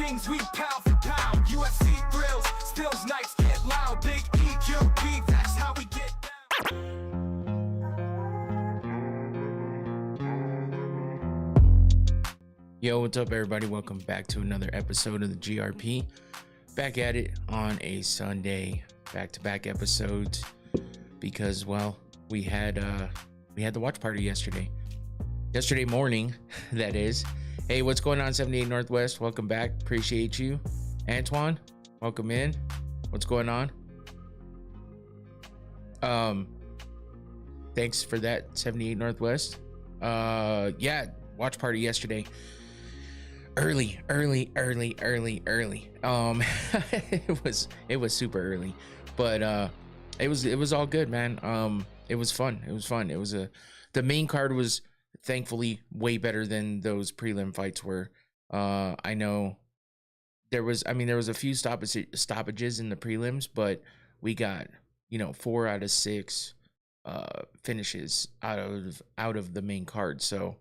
rings, we pound for pound. UFC thrills, stills, nights get loud. Big EQP, that's how we get down. Yo, what's up, everybody? Welcome back to another episode of the GRP. Back at it on a Sunday, back-to-back episodes, because, well, we had the watch party yesterday morning, that is. Hey, what's going on, 78 Northwest? Welcome back. Appreciate you. Antoine, welcome in. What's going on? Thanks for that, 78 Northwest. Yeah, watch party yesterday. Early. It was super early, but it was all good, man. It was fun. The main card was thankfully way better than those prelim fights were. I know there was a few stoppages in the prelims, but we got 4 out of 6 finishes out of the main card. So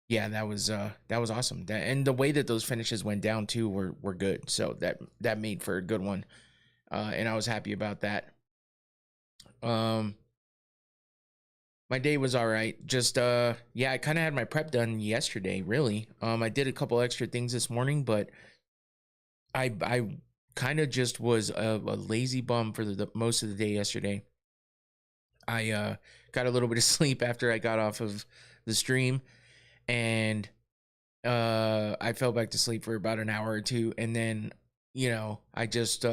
yeah, that was awesome. And the way that those finishes went down too were good. So that made for a good one. And I was happy about that. My day was all right. Just I kind of had my prep done yesterday, really. I did a couple extra things this morning, but I kind of just was a lazy bum for the most of the day yesterday. I got a little bit of sleep after I got off of the stream, and I fell back to sleep for about an hour or two, and then I just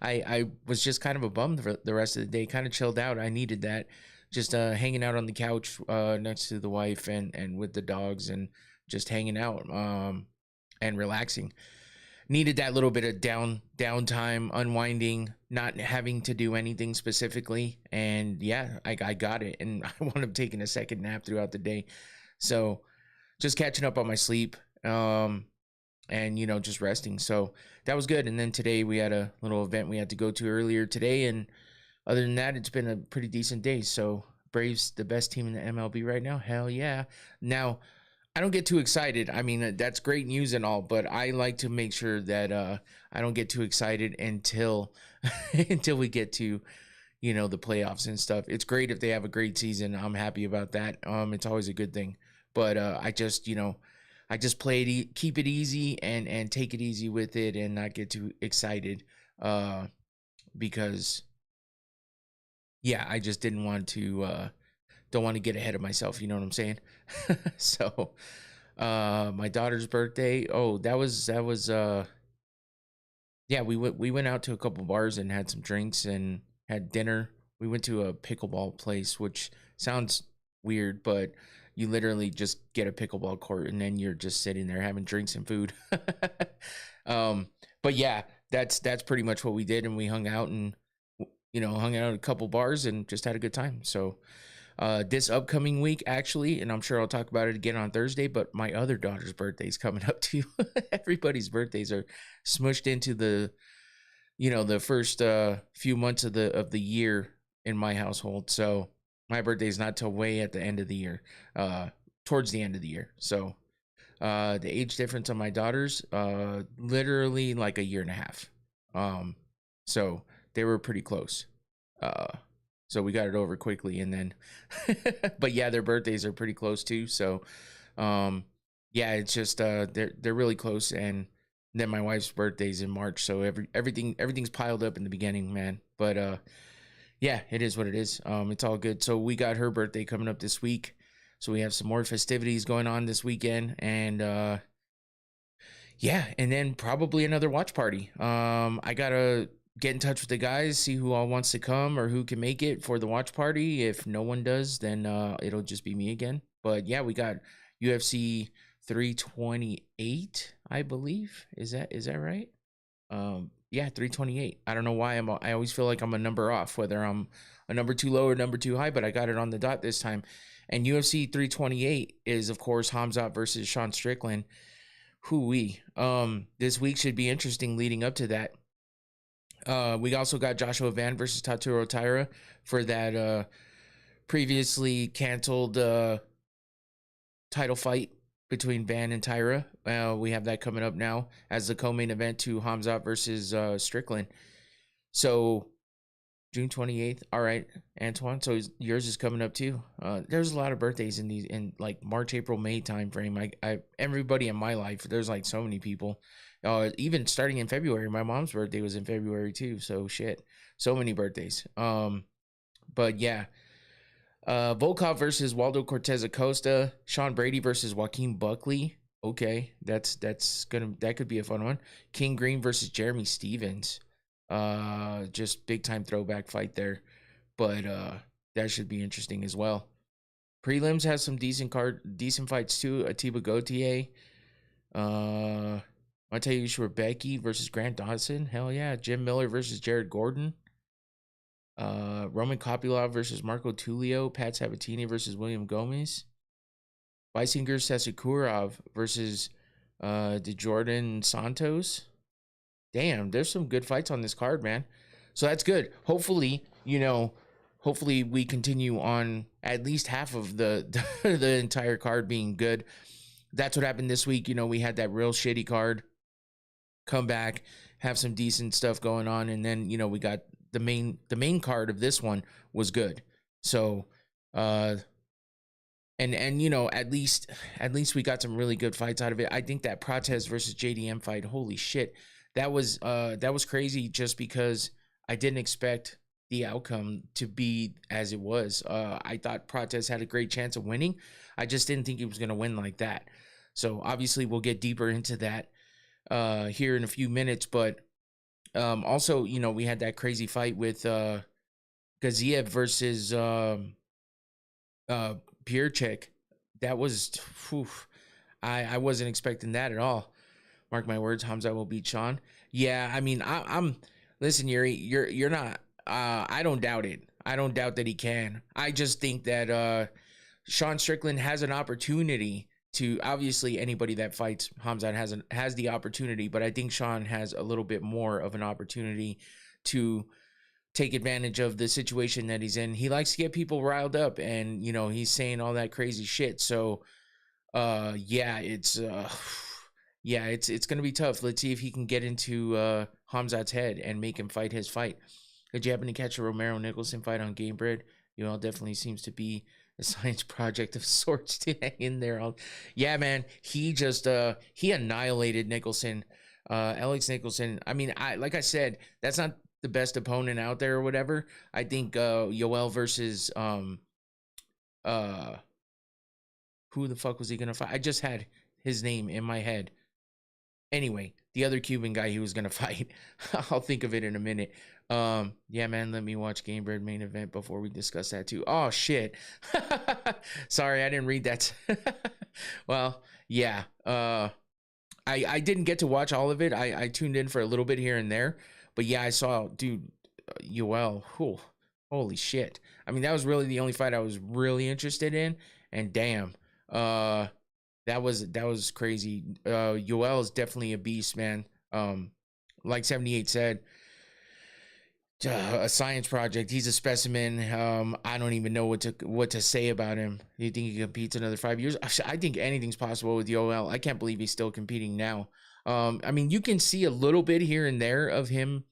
I was just kind of a bum for the rest of the day. Kind of chilled out. I needed that. Just hanging out on the couch next to the wife and with the dogs, and just hanging out and relaxing. Needed that little bit of downtime, unwinding, not having to do anything specifically. And yeah, I got it. And I wound up taking a second nap throughout the day. So just catching up on my sleep and just resting. So that was good. And then today we had a little event we had to go to earlier today, and other than that, it's been a pretty decent day. So Braves, the best team in the MLB right now. Hell yeah. Now, I don't get too excited. I mean, that's great news and all, but I like to make sure that I don't get too excited until we get to, the playoffs and stuff. It's great if they have a great season. I'm happy about that. It's always a good thing. But I just keep it easy and take it easy with it and not get too excited because yeah, I just don't want to get ahead of myself. You know what I'm saying? So, my daughter's birthday. Oh, that was, yeah, we went out to a couple bars and had some drinks and had dinner. We went to a pickleball place, which sounds weird, but you literally just get a pickleball court and then you're just sitting there having drinks and food. But yeah, that's pretty much what we did. And we hung out and, hung out at a couple bars and just had a good time. So this upcoming week, actually, and I'm sure I'll talk about it again on Thursday, but my other daughter's birthday is coming up too. Everybody's birthdays are smushed into the first few months of the year in my household. So my birthday is not till way at the end of the year, towards the end of the year. So the age difference on my daughters, literally like a year and a half. So they were pretty close. So we got it over quickly, and then, but yeah, their birthdays are pretty close too. So, yeah, it's just, they're really close. And then my wife's birthday's in March. So everything's piled up in the beginning, man. But, yeah, it is what it is. It's all good. So we got her birthday coming up this week. So we have some more festivities going on this weekend, and, yeah, and then probably another watch party. I gotta get in touch with the guys, see who all wants to come or who can make it for the watch party. If no one does, then it'll just be me again. But yeah, we got UFC 328, I believe. Is that right? Yeah, 328. I don't know why I always feel like I'm a number off, whether I'm a number too low or number too high, but I got it on the dot this time. And UFC 328 is, of course, Hamzat versus Sean Strickland. Hoo-wee. This week should be interesting leading up to that. We also got Joshua Van versus Tatsuro Taira for that previously canceled title fight between Van and Tyra. We have that coming up now as the co-main event to Hamzat versus Strickland. So June 28th. All right, Antoine. So yours is coming up too. There's a lot of birthdays in like March, April, May time frame. I everybody in my life, there's like so many people. Even starting in February, my mom's birthday was in February too. So shit, so many birthdays. But yeah. Volkov versus Waldo Cortez Acosta, Sean Brady versus Joaquin Buckley. Okay, that could be a fun one. King Green versus Jeremy Stevens. Just big time throwback fight there, but that should be interesting as well. Prelims has some decent fights too. Atiba Gautier, Mateusz Becky versus Grant Dawson. Hell yeah, Jim Miller versus Jared Gordon. Roman Kopylov versus Marco Tulio, Pat Sabatini versus William Gomez, Weisinger Sasikurov versus DeJordan Santos. Damn, there's some good fights on this card, man. So that's good. Hopefully, hopefully we continue on at least half of the the entire card being good. That's what happened this week. We had that real shitty card come back, have some decent stuff going on, and then we got the main card of this one was good. So and at least we got some really good fights out of it. I think that Prates versus JDM fight, holy shit, that was crazy, just because I didn't expect the outcome to be as it was. I thought Prates had a great chance of winning. I just didn't think he was going to win like that. So obviously we'll get deeper into that here in a few minutes, but also, we had that crazy fight with Gaziev versus Pierchek. That was, I wasn't expecting that at all. Mark my words, Hamza will beat Sean. Yeah, I mean, I'm listen, Yuri, you're not. I don't doubt it. I don't doubt that he can. I just think that Sean Strickland has an opportunity to, obviously anybody that fights Hamzat has the opportunity, but I think Sean has a little bit more of an opportunity to take advantage of the situation that he's in. He likes to get people riled up, and he's saying all that crazy shit. So it's gonna be tough. Let's see if he can get into Hamzat's head and make him fight his fight. Did you happen to catch a Romero Nicholson fight on Gamebred? Definitely seems to be a science project of sorts to hang in there. Yeah, man, he just he annihilated Nicholson, Alex Nicholson. I mean, like I said, that's not the best opponent out there or whatever. I think Yoel versus who the fuck was he gonna fight? I just had his name in my head. Anyway, the other Cuban guy he was gonna fight. I'll think of it in a minute. Yeah, man, let me watch Gamebred main event before we discuss that too. Oh shit. Sorry, I didn't read that. Well, yeah. I didn't get to watch all of it. I tuned in for a little bit here and there. But yeah, I saw, dude, Yoel. Holy shit. I mean, that was really the only fight I was really interested in. And damn, that was crazy. Yoel is definitely a beast, man. Like 78 said, a science project. He's a specimen. I don't even know what to say about him. Do you think he competes another 5 years? I think anything's possible with Yoel. I can't believe he's still competing now. I mean, you can see a little bit here and there of him.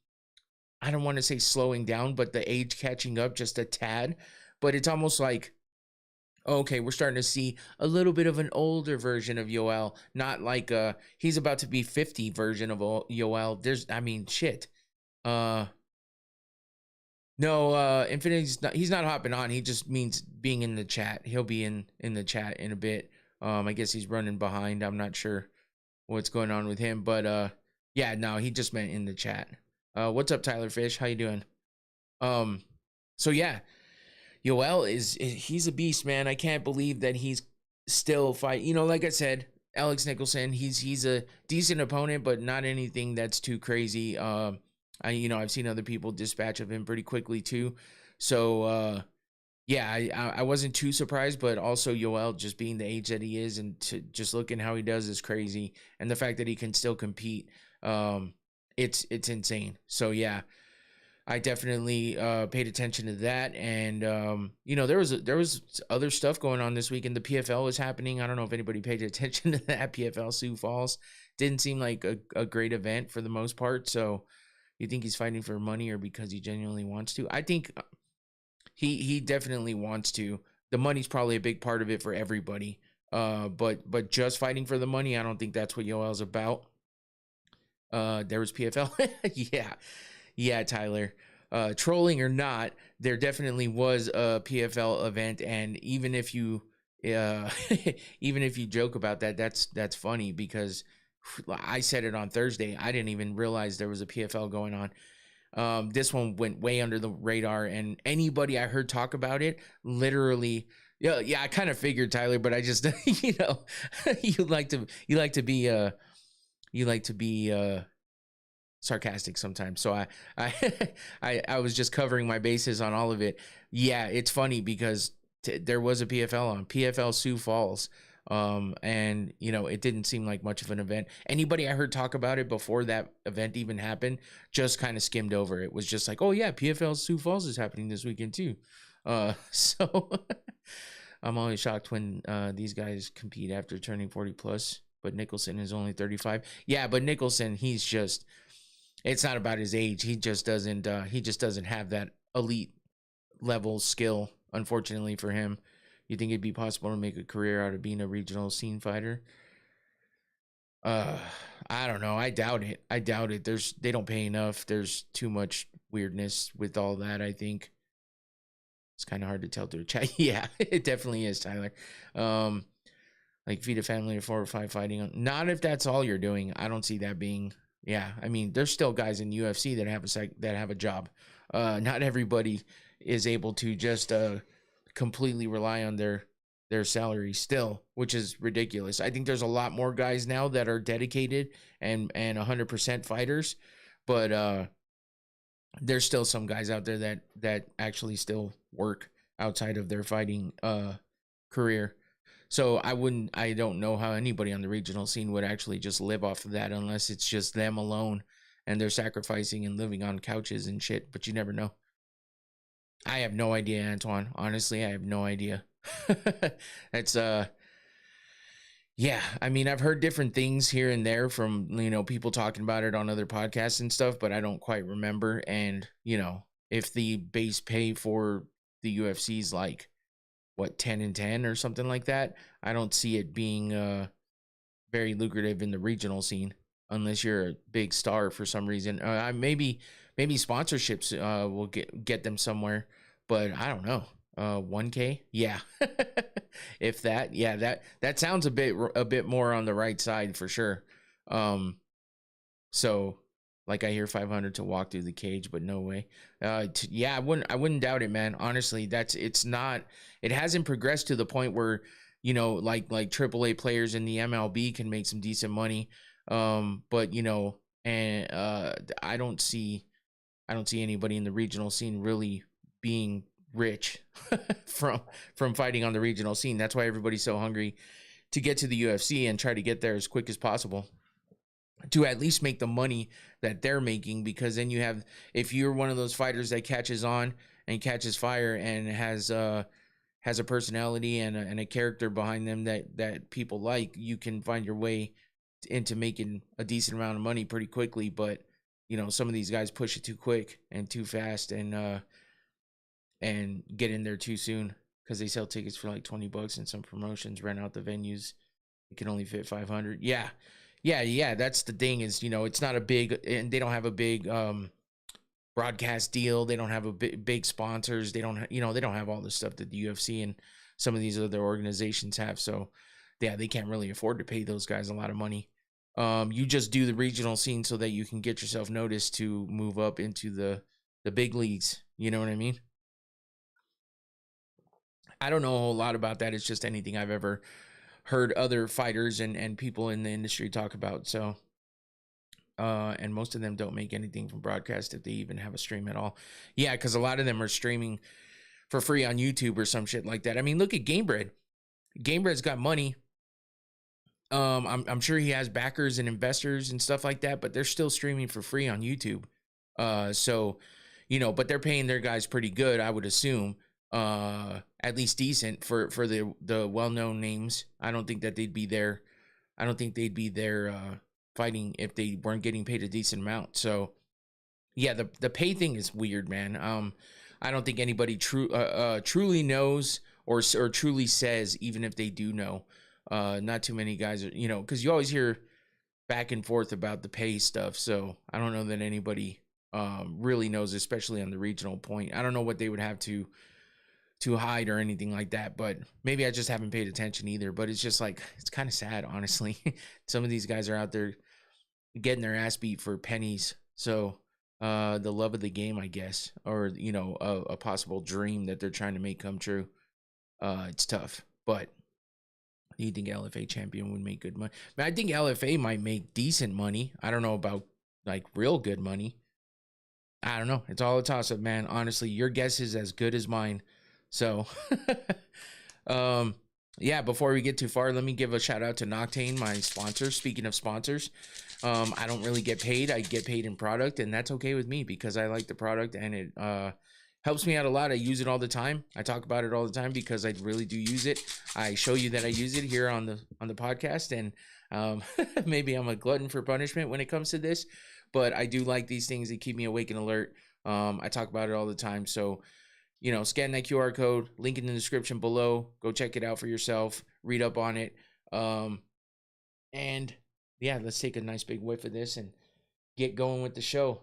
I don't want to say slowing down, but the age catching up just a tad. But it's almost like, okay, we're starting to see a little bit of an older version of Yoel, not like he's about to be 50 version of Yoel. Shit. No, he's not hopping on. He just means being in the chat. He'll be in the chat in a bit. I guess he's running behind. I'm not sure what's going on with him, but yeah, no, he just meant in the chat. What's up, Tyler Fish? How you doing? So yeah, Yoel he's a beast, man. I can't believe that he's still fighting. Like I said, Alex Nicholson, he's a decent opponent, but not anything that's too crazy. I've seen other people dispatch of him pretty quickly too. So yeah, I wasn't too surprised, but also Yoel just being the age that he is and to just looking how he does is crazy. And the fact that he can still compete, it's insane. So yeah, I definitely paid attention to that, and you know, there was other stuff going on this weekend. The PFL was happening. I don't know if anybody paid attention to that. PFL Sioux Falls didn't seem like a great event for the most part. So, you think he's fighting for money or because he genuinely wants to? I think he definitely wants to. The money's probably a big part of it for everybody. But just fighting for the money, I don't think that's what Yoel's about. There was PFL. Yeah, Tyler. Trolling or not, there definitely was a PFL event, and even if you even if you joke about that, that's funny because I said it on Thursday. I didn't even realize there was a PFL going on. This one went way under the radar, and anybody I heard talk about it literally. Yeah, I kind of figured, Tyler, but I just, you know, you like to be sarcastic sometimes. So I was just covering my bases on all of it. Yeah, it's funny because there was a PFL on PFL Sioux Falls. And you know, it didn't seem like much of an event. Anybody I heard talk about it before that event even happened just kind of skimmed over. It was just like, oh yeah, PFL Sioux Falls is happening this weekend too. So I'm always shocked when these guys compete after turning 40 plus, but Nicholson is only 35. Yeah, but Nicholson, it's not about his age. He just doesn't have that elite level skill, unfortunately for him. You think it'd be possible to make a career out of being a regional scene fighter? I don't know. I doubt it. They don't pay enough. There's too much weirdness with all that, I think. It's kind of hard to tell through chat. Yeah, it definitely is, Tyler. Like feed a family of 4 or 5 fighting. Not if that's all you're doing. I don't see that being. Yeah, I mean, there's still guys in UFC that have a job. Not everybody is able to just completely rely on their salary still, which is ridiculous. I think there's a lot more guys now that are dedicated and 100% fighters, but there's still some guys out there that actually still work outside of their fighting career. So I don't know how anybody on the regional scene would actually just live off of that unless it's just them alone and they're sacrificing and living on couches and shit, but you never know. I have no idea, Antoine. Honestly, I have no idea. It's yeah, I mean, I've heard different things here and there from, you know, people talking about it on other podcasts and stuff, but I don't quite remember. And, you know, if the base pay for the UFC is like, what, 10 and 10 or something like that, I don't see it being very lucrative in the regional scene unless you're a big star for some reason. Maybe sponsorships will get them somewhere, but I don't know. 1K, yeah. If that, yeah, that sounds a bit more on the right side for sure. So like I hear 500 to walk through the cage, but no way. Yeah, I wouldn't doubt it, man. Honestly, it hasn't progressed to the point where, you know, like AAA players in the MLB can make some decent money. But you know, and I don't see anybody in the regional scene really being rich from fighting on the regional scene. That's why everybody's so hungry to get to the UFC and try to get there as quick as possible to at least make the money that they're making, because then you have, if you're one of those fighters that catches on and catches fire and has a personality and a character behind them that people like, you can find your way into making a decent amount of money pretty quickly. But you know, some of these guys push it too quick and too fast and get in there too soon because they sell tickets for like $20 and some promotions rent out the venues. It can only fit 500. Yeah. That's the thing is, you know, it's not a big, and they don't have a big broadcast deal. They don't have a big sponsors. They don't have all the stuff that the UFC and some of these other organizations have. So yeah, they can't really afford to pay those guys a lot of money. You just do the regional scene so that you can get yourself noticed to move up into the big leagues. You know what I mean? I don't know a whole lot about that. It's just anything I've ever heard other fighters and people in the industry talk about. So, and most of them don't make anything from broadcast if they even have a stream at all. Yeah, because a lot of them are streaming for free on YouTube or some shit like that. I mean, look at Gamebred. Gamebred's got money. I'm sure he has backers and investors and stuff like that, but they're still streaming for free on YouTube. So, but they're paying their guys pretty good, I would assume. At least decent for the well-known names. I don't think that they'd be there. I don't think they'd be there fighting if they weren't getting paid a decent amount. So yeah, the pay thing is weird, man. I don't think anybody truly knows or truly says, even if they do know. Not too many guys are, because you always hear back and forth about the pay stuff. So I don't know that anybody really knows, especially on the regional point. I don't know what they would have to hide or anything like that, but maybe I just haven't paid attention either. But it's just like, it's kind of sad, honestly. Some of these guys are out there getting their ass beat for pennies. So the love of the game, I guess, or a possible dream that they're trying to make come true. It's tough. But do you think LFA champion would make good money? I think LFA might make decent money. I don't know about like real good money. I don't know. It's all a toss-up, man. Honestly, your guess is as good as mine. So, yeah, before we get too far, let me give a shout out to Noctane, my sponsor. Speaking of sponsors, I don't really get paid. I get paid in product, and that's okay with me because I like the product and it helps me out a lot. I use it all the time. I talk about it all the time because I really do use it. I show you that I use it here on the podcast, and maybe I'm a glutton for punishment when it comes to this, but I do like these things that keep me awake and alert. I talk about it all the time. So, scan that QR code, link in the description below. Go check it out for yourself. Read up on it. And yeah, let's take a nice big whiff of this and get going with the show.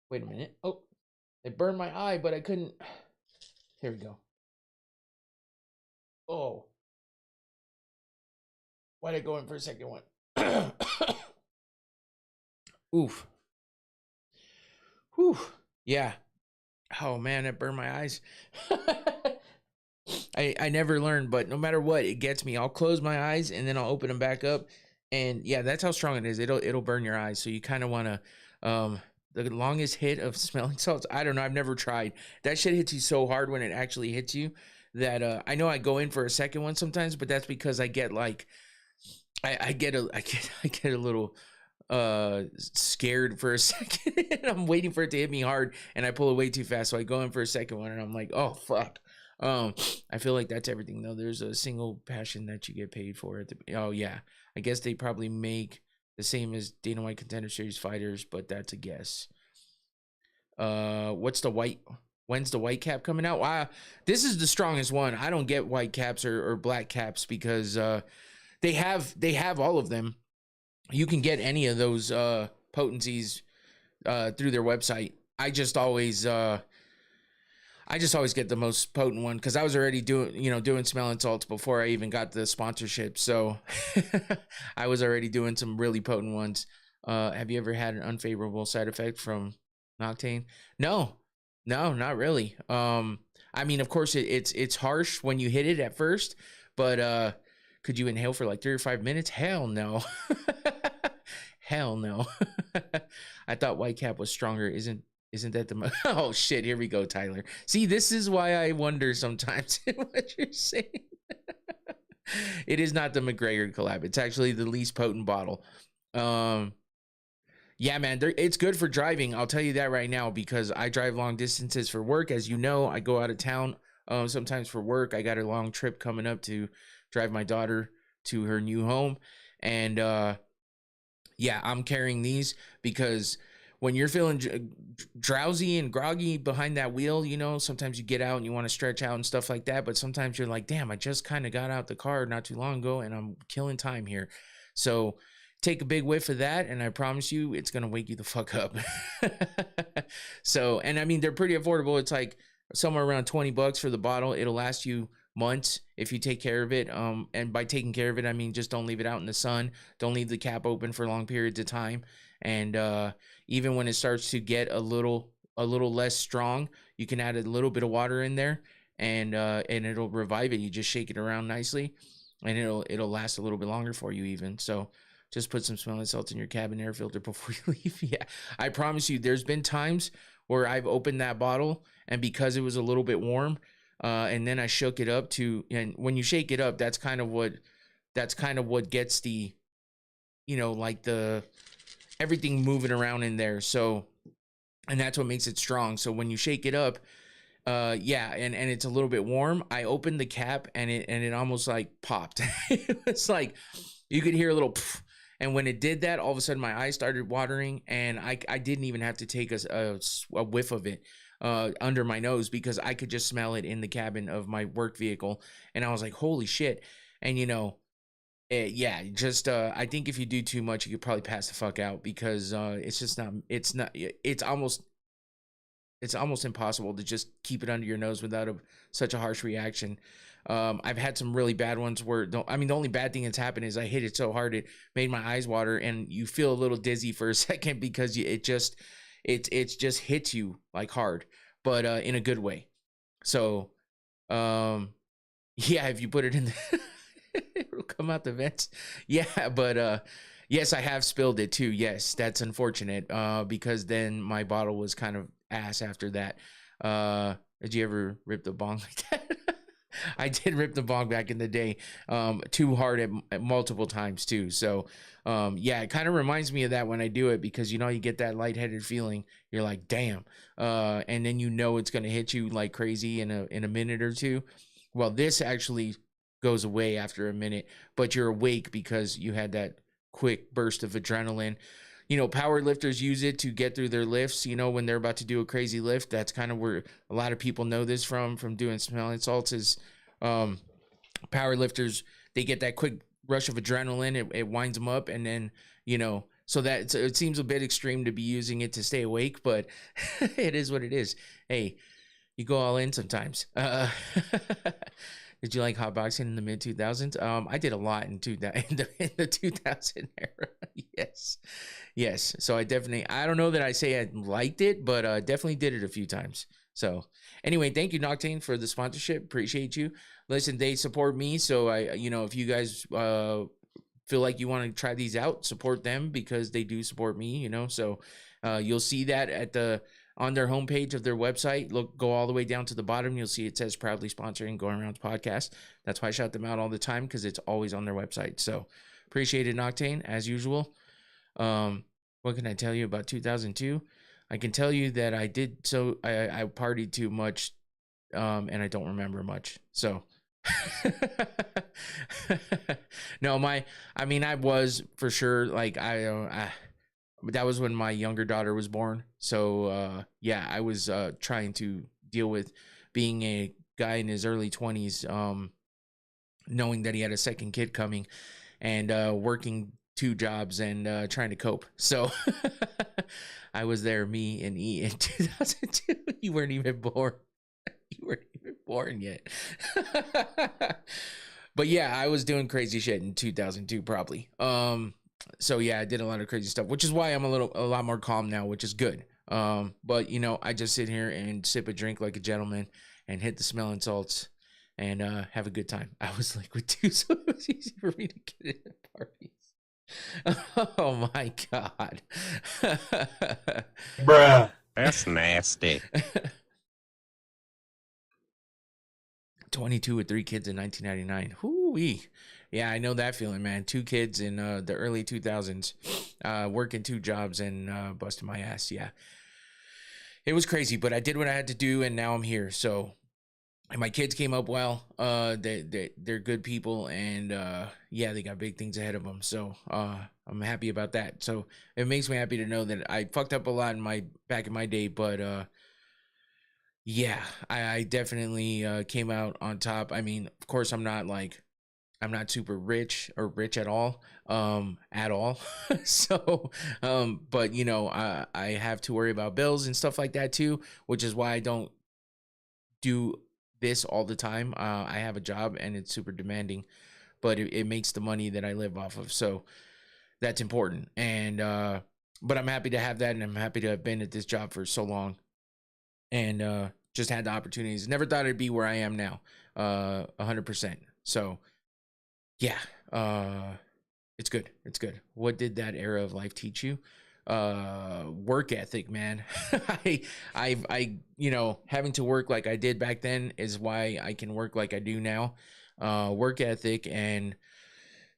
Wait a minute. Oh, it burned my eye, but I couldn't. Here we go. Oh. Why'd I go in for a second one? Oof. Whew. Yeah. Oh man, it burned my eyes. I never learned, but no matter what, it gets me. I'll close my eyes and then I'll open them back up. And yeah, that's how strong it is. It'll burn your eyes. So you kind of want to the longest hit of smelling salts. I don't know. I've never tried. That shit hits you so hard when it actually hits you that I know I go in for a second one sometimes, but that's because I get like I get a little scared for a second and I'm waiting for it to hit me hard and I pull it way too fast. So I go in for a second one and I'm like, oh fuck. I feel like that's everything though. There's a single passion that you get paid for it. Oh yeah. I guess they probably make the same as Dana White Contender Series fighters, but that's a guess. When's the white cap coming out? Wow. This is the strongest one. I don't get white caps or black caps because they have all of them. You can get any of those potencies through their website. I just always get the most potent one because I was already doing smelling salts before I even got the sponsorship. So I was already doing some really potent ones. Have you ever had an unfavorable side effect from Noctane? No, not really. I mean, of course it's harsh when you hit it at first, but could you inhale for like 3 or 5 minutes? Hell no. Hell no. I thought white cap was stronger. Isn't that the oh shit, here we go, Tyler. See, this is why I wonder sometimes what you're saying. It is not the McGregor collab. It's actually the least potent bottle. Yeah, man, it's good for driving. I'll tell you that right now because I drive long distances for work. As you know, I go out of town sometimes for work. I got a long trip coming up to drive my daughter to her new home. And yeah, I'm carrying these because when you're feeling drowsy and groggy behind that wheel, sometimes you get out and you want to stretch out and stuff like that. But sometimes you're like, damn, I just kind of got out the car not too long ago and I'm killing time here. So take a big whiff of that. And I promise you, it's going to wake you the fuck up. So, and I mean, they're pretty affordable. It's like somewhere around $20 for the bottle. It'll last you months if you take care of it. And by taking care of it, I mean, just don't leave it out in the sun. Don't leave the cap open for long periods of time. And even when it starts to get a little less strong, you can add a little bit of water in there and it'll revive it. You just shake it around nicely and it'll last a little bit longer for you even. So just put some smelling salts in your cabin air filter before you leave. Yeah, I promise you, there's been times where I've opened that bottle and because it was a little bit warm, and then I shook it up and when you shake it up, that's kind of what gets the, like the everything moving around in there. So, and that's what makes it strong. So when you shake it up, yeah, and it's a little bit warm. I opened the cap and it almost like popped. It's like you could hear a little pff, and when it did that, all of a sudden my eyes started watering, and I didn't even have to take a whiff of it under my nose, because I could just smell it in the cabin of my work vehicle, and I was like, holy shit. And yeah, just I think if you do too much, you could probably pass the fuck out, because it's almost impossible to just keep it under your nose without such a harsh reaction. I've had some really bad ones where, the only bad thing that's happened is I hit it so hard it made my eyes water, and you feel a little dizzy for a second, because it just hits you like hard, but in a good way. So yeah, if you put it in the it'll come out the vents. Yeah, but yes, I have spilled it too. Yes, that's unfortunate, because then my bottle was kind of ass after that. Did you ever rip the bong like that? I did rip the bong back in the day, too hard at multiple times too. So yeah, it kind of reminds me of that when I do it, because you get that lightheaded feeling. You're like, damn, and then it's gonna hit you like crazy in a minute or two. Well, this actually goes away after a minute, but you're awake because you had that quick burst of adrenaline. Power lifters use it to get through their lifts, when they're about to do a crazy lift. That's kind of where a lot of people know this from doing smelling salts, is power lifters, they get that quick rush of adrenaline. It winds them up, and then, so that it seems a bit extreme to be using it to stay awake, but it is what it is. Hey, you go all in sometimes. Did you like hotboxing in the mid 2000s? I did a lot in the 2000 era. Yes. So I don't know that I say I liked it, but definitely did it a few times. So anyway, thank you, Noctane, for the sponsorship. Appreciate you. Listen, they support me, so if you guys feel like you want to try these out, support them, because they do support me. So you'll see that on their homepage of their website. Go all the way down to the bottom. You'll see it says proudly sponsoring Going Around podcast. That's why I shout them out all the time, because it's always on their website. So appreciate it, Noctane, as usual. What can I tell you about 2002? I can tell you that I partied too much, and I don't remember much. So no, I was for sure, like, that was when my younger daughter was born. So, yeah, I was trying to deal with being a guy in his early 20s, knowing that he had a second kid coming, and working 2 jobs and trying to cope. So I was there, me and E, in 2002. You weren't even born. You weren't even born yet. But yeah, I was doing crazy shit in 2002, probably. So yeah, I did a lot of crazy stuff, which is why I'm a lot more calm now, which is good. But I just sit here and sip a drink like a gentleman and hit the smelling salts and have a good time. I was liquid too, so it was easy for me to get in at parties. Oh my God. Bruh. That's nasty. 22 with 3 kids in 1999. Hoo-wee. Yeah, I know that feeling, man. 2 kids in the early 2000s, working 2 jobs and busting my ass. Yeah, it was crazy, but I did what I had to do, and now I'm here. So, and my kids came up well. They're good people, and yeah, they got big things ahead of them. So I'm happy about that. So it makes me happy to know that I fucked up a lot back in my day, but yeah, I definitely came out on top. I mean, of course, I'm not super rich or rich at all, So, but I have to worry about bills and stuff like that too, which is why I don't do this all the time. I have a job and it's super demanding, but it makes the money that I live off of. So that's important. And, but I'm happy to have that. And I'm happy to have been at this job for so long and, just had the opportunities. Never thought it'd be where I am now, 100%. So, yeah, it's good. It's good. What did that era of life teach you? Work ethic, man. I having to work like I did back then is why I can work like I do now. Work ethic and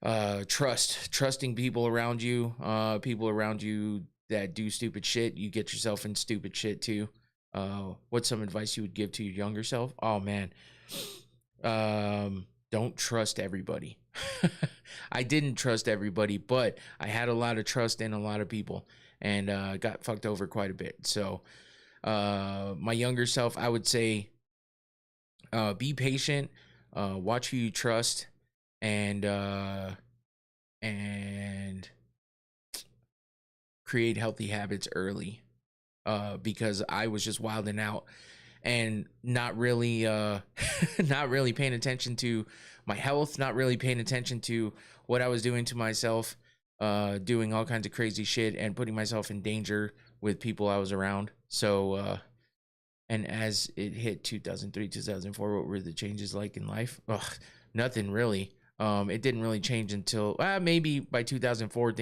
trusting people around you that do stupid shit. You get yourself in stupid shit too. What's some advice you would give to your younger self? Oh man. Don't trust everybody. I didn't trust everybody, but I had a lot of trust in a lot of people, and got fucked over quite a bit. So my younger self, I would say, be patient, watch who you trust, and create healthy habits early, because I was just wilding out and not really not really paying attention to my health, not really paying attention to what I was doing to myself, doing all kinds of crazy shit and putting myself in danger with people I was around. So and as it hit 2003, 2004, what were the changes like in life? Ugh, nothing really. It didn't really change until maybe by 2004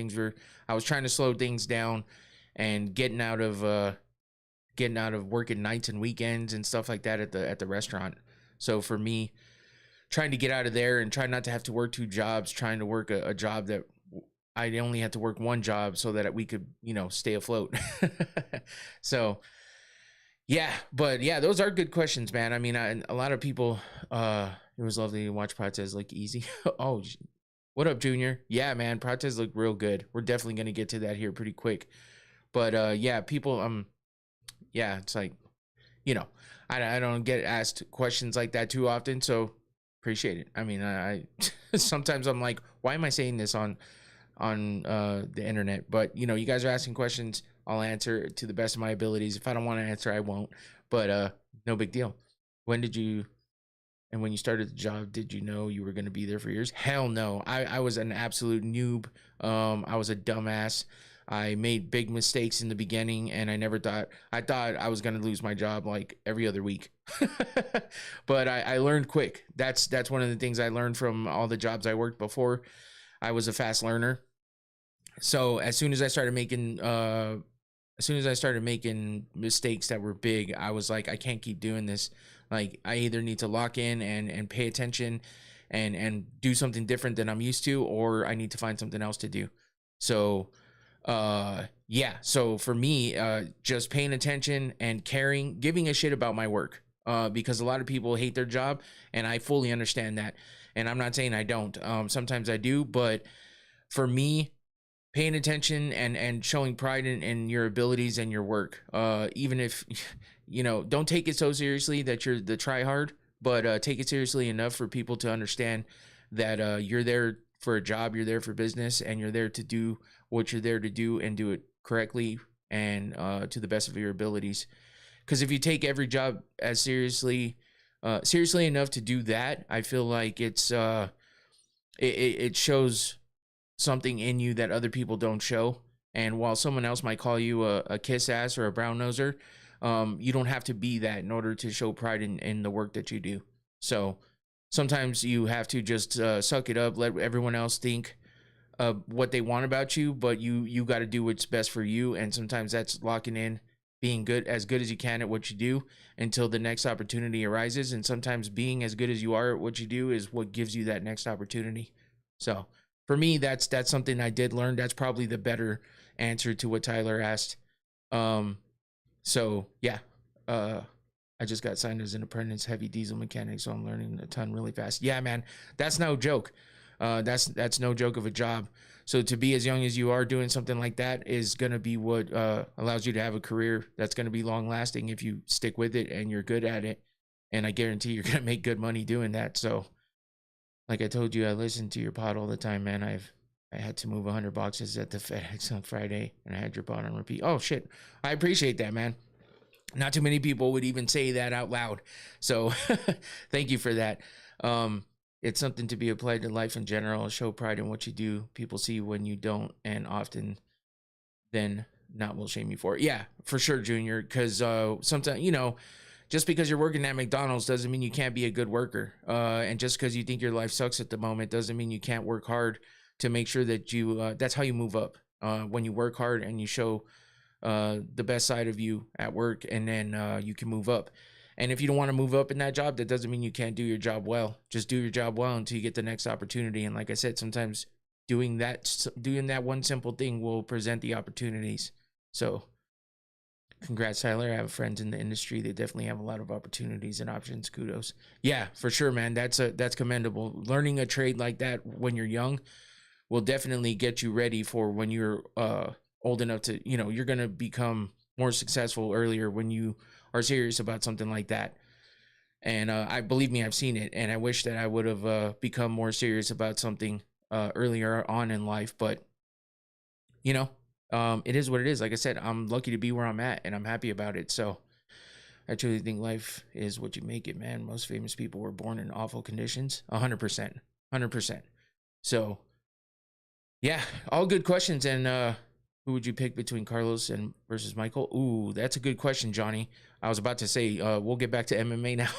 I was trying to slow things down and getting out of working nights and weekends and stuff like that at the restaurant. So for me, trying to get out of there and try not to have to work two jobs, trying to work a job that I only had to work one job so that we could, stay afloat. So yeah, but yeah, those are good questions, man. I mean, a lot of people, it was lovely to watch Prates look easy. Oh, what up, Junior? Yeah, man, Prates look real good. We're definitely going to get to that here pretty quick. But yeah, people, yeah, it's like, I don't get asked questions like that too often, so appreciate it. I mean, I sometimes I'm like, why am I saying this on the internet? But you guys are asking questions, I'll answer to the best of my abilities. If I don't want to answer, I won't. But no big deal. When you started the job, did you know you were going to be there for years? Hell no. I was an absolute noob. I was a dumbass. I made big mistakes in the beginning, and I thought I was going to lose my job like every other week. But I learned quick. That's one of the things I learned from all the jobs I worked before. I was a fast learner. So as soon as I started making mistakes that were big, I was like, I can't keep doing this. Like, I either need to lock in and pay attention and do something different than I'm used to, or I need to find something else to do. So yeah, so for me, just paying attention and caring, giving a shit about my work, because a lot of people hate their job, and I fully understand that. And I'm not saying I don't. Sometimes I do, but for me, paying attention and showing pride in your abilities and your work, even if, don't take it so seriously that you're the try hard, but take it seriously enough for people to understand that you're there for a job, you're there for business, and you're there to do what you're there to do and do it correctly and to the best of your abilities. Because if you take every job as seriously enough to do that, I feel like it shows something in you that other people don't show. And while someone else might call you a kiss ass or a brown noser, you don't have to be that in order to show pride in the work that you do. So sometimes you have to just suck it up, let everyone else think what they want about you, but you got to do what's best for you. And sometimes that's locking in, being as good as you can at what you do until the next opportunity arises. And sometimes being as good as you are at what you do is what gives you that next opportunity. So for me, that's something I did learn. That's probably the better answer to what Tyler asked. So yeah, I just got signed as an apprentice heavy diesel mechanic, so I'm learning a ton really fast. Yeah, man, that's no joke. That's no joke of a job. So to be as young as you are doing something like that is going to be what allows you to have a career that's going to be long lasting if you stick with it and you're good at it. And I guarantee you're going to make good money doing that. So like I told you, I listen to your pod all the time, man. I had to move 100 boxes at the FedEx on Friday, and I had your pod on repeat. Oh shit, I appreciate that, man. Not too many people would even say that out loud. So thank you for that. It's something to be applied to life in general. Show pride in what you do. People see when you don't, and often then not will shame you for it. Yeah, for sure, Junior. Because sometimes, just because you're working at McDonald's doesn't mean you can't be a good worker. And just because you think your life sucks at the moment doesn't mean you can't work hard to make sure that you, that's how you move up. When you work hard and you show the best side of you at work, and then you can move up. And if you don't want to move up in that job, that doesn't mean you can't do your job well. Just do your job well until you get the next opportunity. And like I said, sometimes doing that one simple thing will present the opportunities. So congrats, Tyler. I have friends in the industry that definitely have a lot of opportunities and options. Kudos. Yeah, for sure, man. That's commendable. Learning a trade like that when you're young will definitely get you ready for when you're old enough to, you're going to become more successful earlier when you are serious about something like that. And I believe me, I've seen it, and I wish that I would have become more serious about something earlier on in life. But it is what it is. Like I said, I'm lucky to be where I'm at, and I'm happy about it. So I truly think life is what you make it, man. Most famous people were born in awful conditions. 100%. So yeah, all good questions. And who would you pick between Carlos and versus Michael? Ooh, that's a good question, Johnny. I was about to say, we'll get back to MMA now.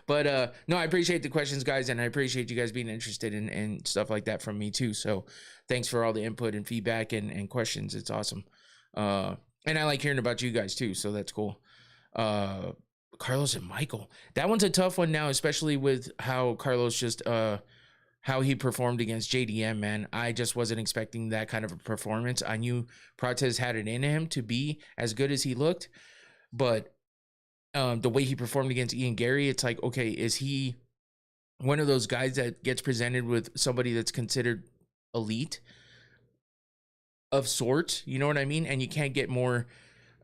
But no, I appreciate the questions, guys, and I appreciate you guys being interested in stuff like that from me too. So thanks for all the input and feedback and questions. It's awesome. And I like hearing about you guys too, so that's cool. Carlos and Michael. That one's a tough one now, especially with how Carlos just how he performed against JDM, man. I just wasn't expecting that kind of a performance. I knew Prates had it in him to be as good as he looked, but the way he performed against Ian Gary, it's like, okay, is he one of those guys that gets presented with somebody that's considered elite of sorts? You know what I mean? And you can't get more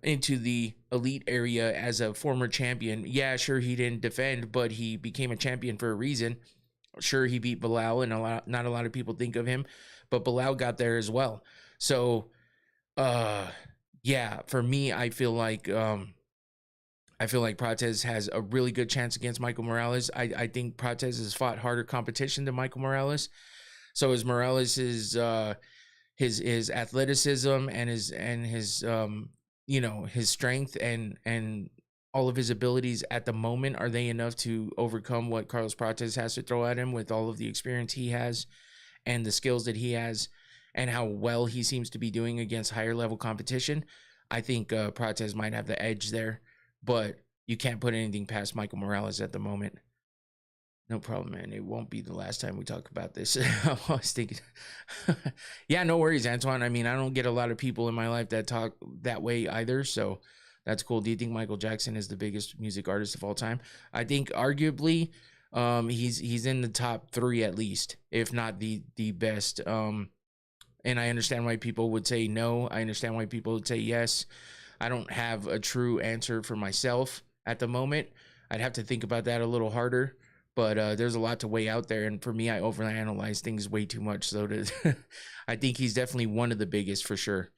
into the elite area as a former champion. Yeah, sure, he didn't defend, but he became a champion for a reason. Sure, he beat Bilal, and not a lot of people think of him, but Bilal got there as well. So, yeah, for me, I feel like Prates has a really good chance against Michael Morales. I think Prates has fought harder competition than Michael Morales. So as Morales is his athleticism and his his strength and all of his abilities at the moment, are they enough to overcome what Carlos Prates has to throw at him with all of the experience he has and the skills that he has and how well he seems to be doing against higher level competition? I think Prates might have the edge there, but you can't put anything past Michael Morales at the moment. No problem, man. It won't be the last time we talk about this. I'm always thinking, yeah, no worries, Antoine. I mean, I don't get a lot of people in my life that talk that way either, so that's cool. Do you think Michael Jackson is the biggest music artist of all time? I think arguably he's in the top 3 at least, if not the best. And I understand why people would say no. I understand why people would say yes. I don't have a true answer for myself at the moment. I'd have to think about that a little harder. But there's a lot to weigh out there. And for me, I overanalyze things way too much. So I think he's definitely one of the biggest for sure.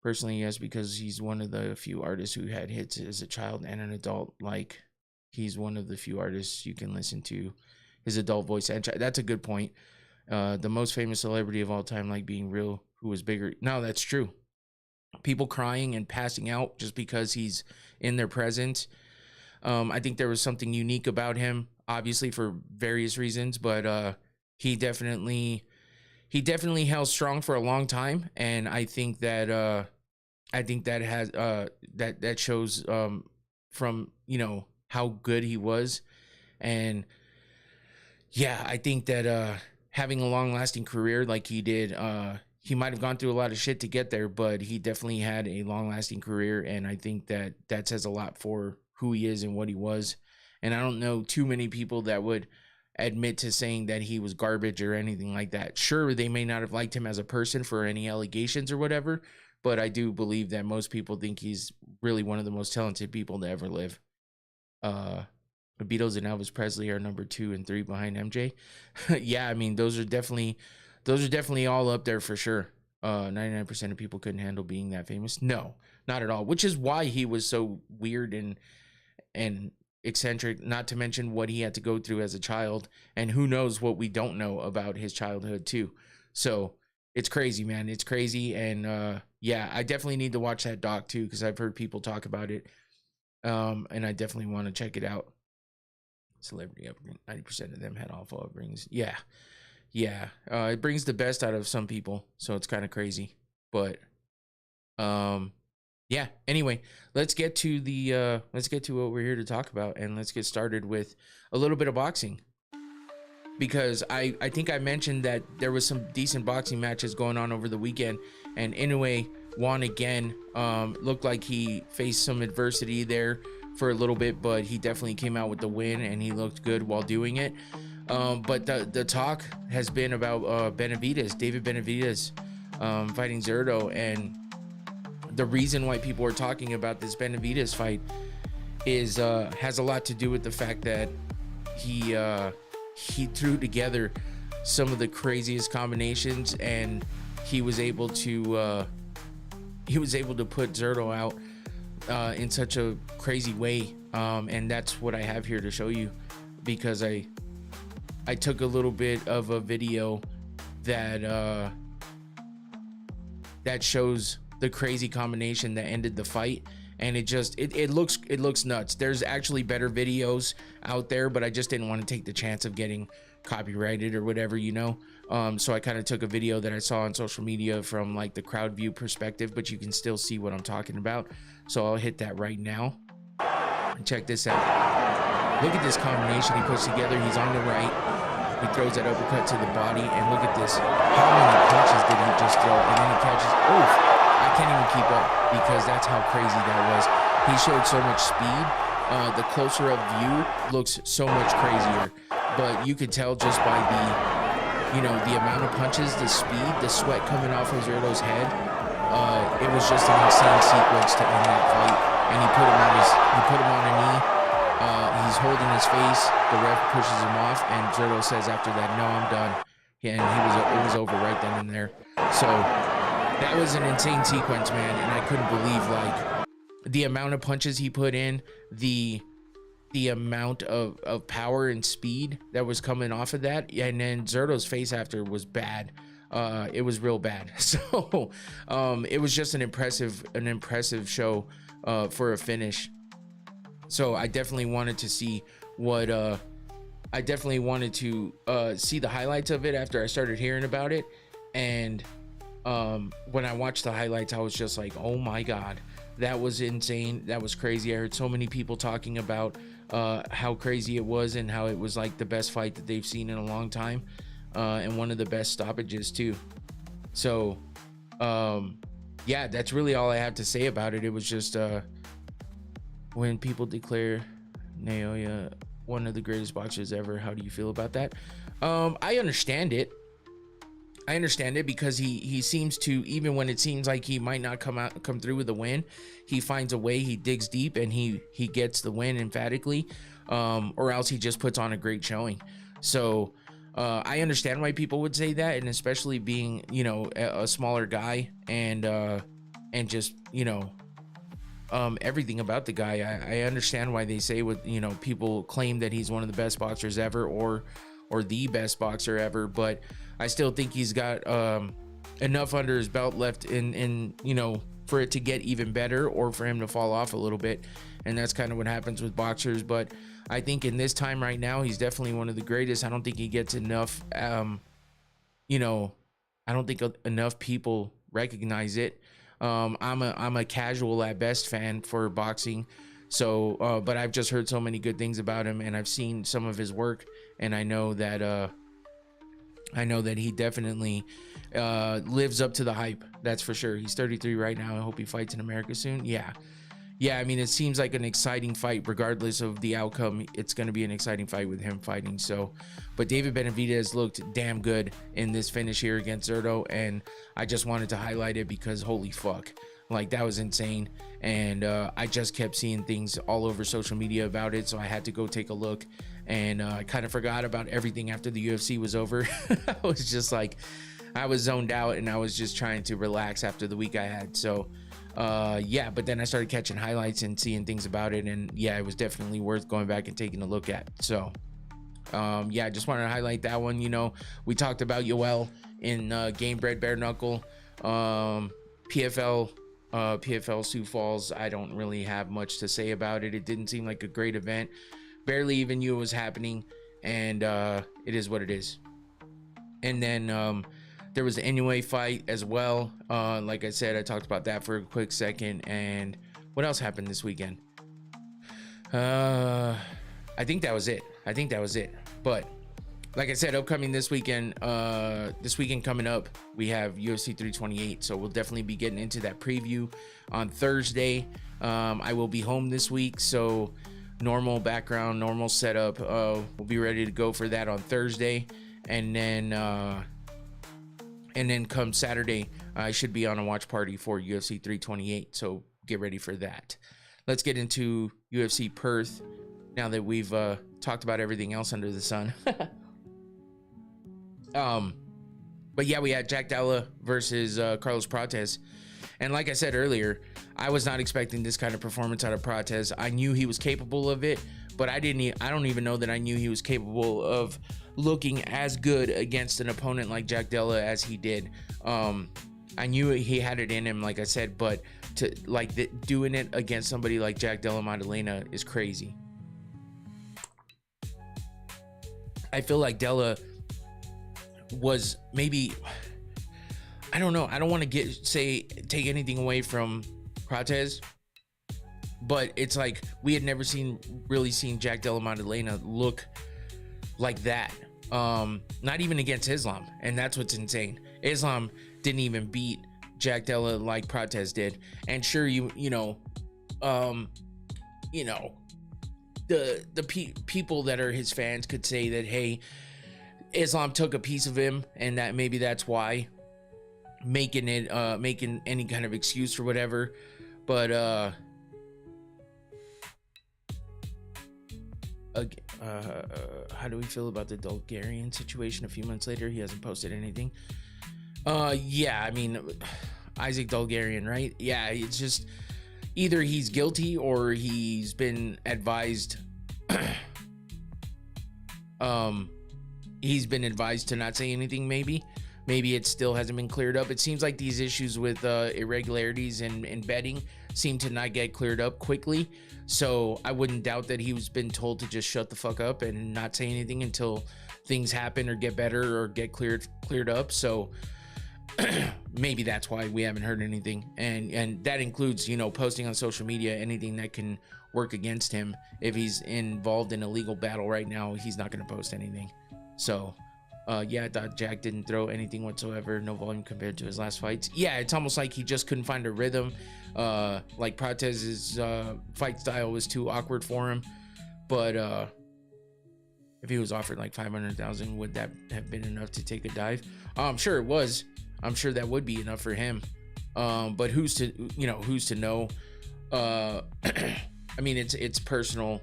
Personally, yes, because he's one of the few artists who had hits as a child and an adult. Like, he's one of the few artists you can listen to his adult voice. And that's a good point. The most famous celebrity of all time, like Being Real, who was bigger. No, that's true. People crying and passing out just because he's in their presence. I think there was something unique about him, obviously for various reasons, but he definitely held strong for a long time, and I think that has that shows from how good he was. And yeah, I think that having a long lasting career like he did, he might have gone through a lot of shit to get there, but he definitely had a long lasting career, and I think that says a lot for who he is and what he was. And I don't know too many people that would admit to saying that he was garbage or anything like that. Sure, they may not have liked him as a person for any allegations or whatever, but I do believe that most people think he's really one of the most talented people to ever live. The Beatles and Elvis Presley are number 2 and 3 behind MJ. Yeah, I mean, those are definitely all up there for sure. 99% of people couldn't handle being that famous. No, not at all. Which is why he was so weird and eccentric, not to mention what he had to go through as a child, and who knows what we don't know about his childhood too. So it's crazy, man. It's crazy. And yeah, I definitely need to watch that doc too, because I've heard people talk about it. And I definitely want to check it out. Celebrity upbringing, 90% of them had awful upbringings. Yeah. It brings the best out of some people, so it's kind of crazy. But yeah, anyway, let's get to what we're here to talk about, and let's get started with a little bit of boxing. Because I think I mentioned that there was some decent boxing matches going on over the weekend, and Inoue won again. Looked like he faced some adversity there for a little bit, but he definitely came out with the win, and he looked good while doing it. But the talk has been about Benavidez, David Benavidez, fighting Zurdo, and the reason why people are talking about this Benavidez fight is has a lot to do with the fact that he threw together some of the craziest combinations, and he was able to put Zurdo out in such a crazy way, and that's what I have here to show you, because I took a little bit of a video that that shows the crazy combination that ended the fight, and it looks nuts. There's actually better videos out there, but I just didn't want to take the chance of getting copyrighted or whatever, you know. So I kind of took a video that I saw on social media from like the crowd view perspective, but you can still see what I'm talking about. So I'll hit that right now. And check this out. Look at this combination he puts together. He's on the right. He throws that uppercut to the body, and look at this. How many punches did he just throw? And then he catches. Oof. I can't even keep up, because that's how crazy that was. He showed so much speed. The closer up view looks so much crazier, but you could tell just by the amount of punches, the speed, the sweat coming off of Zurdo's head. It was just an insane sequence to end that fight. And he put him on a knee. He's holding his face. The ref pushes him off, and Zurdo says after that, "No, I'm done." And it was over right then and there. So that was an insane sequence, man, and I couldn't believe like the amount of punches he put in, the amount of power and speed that was coming off of that, and then Zurdo's face after was bad. It was real bad. So it was just an impressive show for a finish. So I definitely wanted to see see the highlights of it after I started hearing about it, and when I watched the highlights, I was just like, oh my God, that was insane. That was crazy. I heard so many people talking about how crazy it was, and how it was like the best fight that they've seen in a long time, and one of the best stoppages too. So yeah, that's really all I have to say about it. It was just when people declare Naoya one of the greatest boxers ever, how do you feel about that? I understand it. Because he seems to, even when it seems like he might not come through with a win, he finds a way, he digs deep, and he gets the win emphatically, or else he just puts on a great showing. So I understand why people would say that, and especially being, you know, a smaller guy, and just, you know, everything about the guy. I understand why they say what, you know, people claim that he's one of the best boxers ever, or the best boxer ever, but I still think he's got enough under his belt left in you know, for it to get even better, or for him to fall off a little bit. And that's kind of what happens with boxers. But I think in this time right now, he's definitely one of the greatest. I don't think he gets enough, you know, I don't think enough people recognize it. I'm a casual at best fan for boxing. So, but I've just heard so many good things about him, and I've seen some of his work, and I know that he definitely lives up to the hype. That's for sure. He's 33 right now. I hope he fights in America soon. Yeah. I mean, it seems like an exciting fight, regardless of the outcome. It's going to be an exciting fight with him fighting. So, but David Benavidez looked damn good in this finish here against Zurdo, and I just wanted to highlight it because holy fuck, like that was insane. And I just kept seeing things all over social media about it, so I had to go take a look. And I kind of forgot about everything after the UFC was over. I was just like, I was zoned out, and I was just trying to relax after the week I had. So yeah, but then I started catching highlights and seeing things about it, and yeah, it was definitely worth going back and taking a look at. So yeah, I just wanted to highlight that one. You know, we talked about Yoel in Game Bred Bare Knuckle, PFL Sioux Falls. I don't really have much to say about it. It didn't seem like a great event. Barely even knew it was happening, and it is what it is. And then There was the Inoue fight as well. Like I said, I talked about that for a quick second. And what else happened this weekend? I think that was it. But like I said, upcoming this weekend coming up, we have UFC 328. So we'll definitely be getting into that preview on Thursday. I will be home this week, so normal background, normal setup. We'll be ready to go for that on Thursday, and then come Saturday, I should be on a watch party for UFC 328. So get ready for that. Let's get into UFC Perth now that we've talked about everything else under the sun. But yeah, we had Jack Della versus Carlos Prates. And like I said earlier, I was not expecting this kind of performance out of Prates. I knew he was capable of it, but I don't even know that I knew he was capable of looking as good against an opponent like Jack Della as he did. I knew he had it in him, like I said, but doing it against somebody like Jack Della Maddalena is crazy. I feel like Della was maybe, I don't know, I don't want to take anything away from Prates, but it's like we had never really seen Jack Della Maddalena look like that. Not even against Islam, and that's what's insane. Islam didn't even beat Jack Della like Prates did. And sure, the people that are his fans could say that, hey, Islam took a piece of him, and that maybe that's why, making any kind of excuse or whatever. But how do we feel about the Bulgarian situation? A few months later, he hasn't posted anything. Yeah, I mean, Isaac Bulgarian, right? Yeah, it's just either he's guilty or he's been advised. He's been advised to not say anything. Maybe it still hasn't been cleared up. It seems like these issues with irregularities in betting seem to not get cleared up quickly. So I wouldn't doubt that he was been told to just shut the fuck up and not say anything until things happen or get better or get cleared up. So maybe that's why we haven't heard anything. And that includes, posting on social media anything that can work against him. If he's involved in a legal battle right now, he's not going to post anything. So yeah, I thought Jack didn't throw anything whatsoever, no volume compared to his last fights. Yeah, it's almost like he just couldn't find a rhythm. Like Prates' fight style was too awkward for him. But if he was offered like 500,000, would that have been enough to take a dive? I'm sure it was. I'm sure that would be enough for him. But who's to know? I mean, it's personal.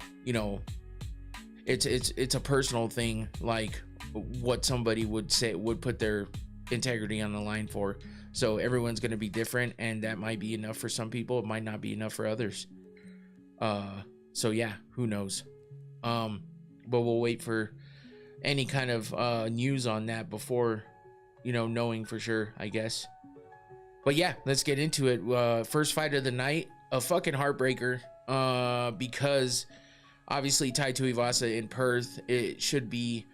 It's a personal thing, like what somebody would put their integrity on the line for. So everyone's going to be different, and that might be enough for some people. It might not be enough for others. So yeah, who knows? But we'll wait for any kind of news on that before, knowing for sure, I guess. But yeah, let's get into it. First fight of the night, a fucking heartbreaker, because obviously Tai Tuivasa in Perth, it should be,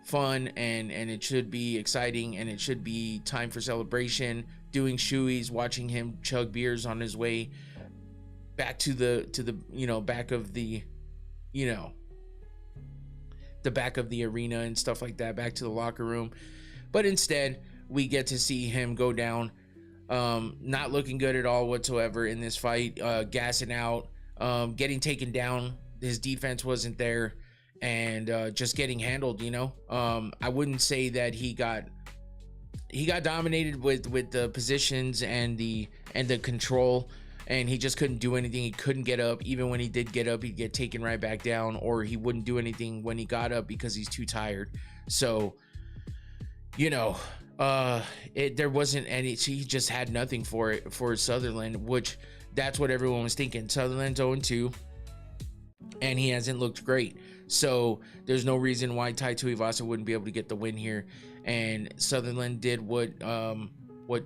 fun and it should be exciting, and it should be time for celebration, doing shoeies, watching him chug beers on his way back to the back of the the back of the arena and stuff like that, back to the locker room. But instead, we get to see him go down, not looking good at all whatsoever in this fight, gassing out, getting taken down. His defense wasn't there, and just getting handled. I wouldn't say that he got dominated with the positions and the control, and he just couldn't do anything. He couldn't get up. Even when he did get up, he'd get taken right back down, or he wouldn't do anything when he got up because he's too tired. So there wasn't any. He just had nothing for Sutherland, which that's what everyone was thinking. Sutherland's 0-2, and he hasn't looked great. So there's no reason why Tai Tuivasa wouldn't be able to get the win here. And Sutherland did what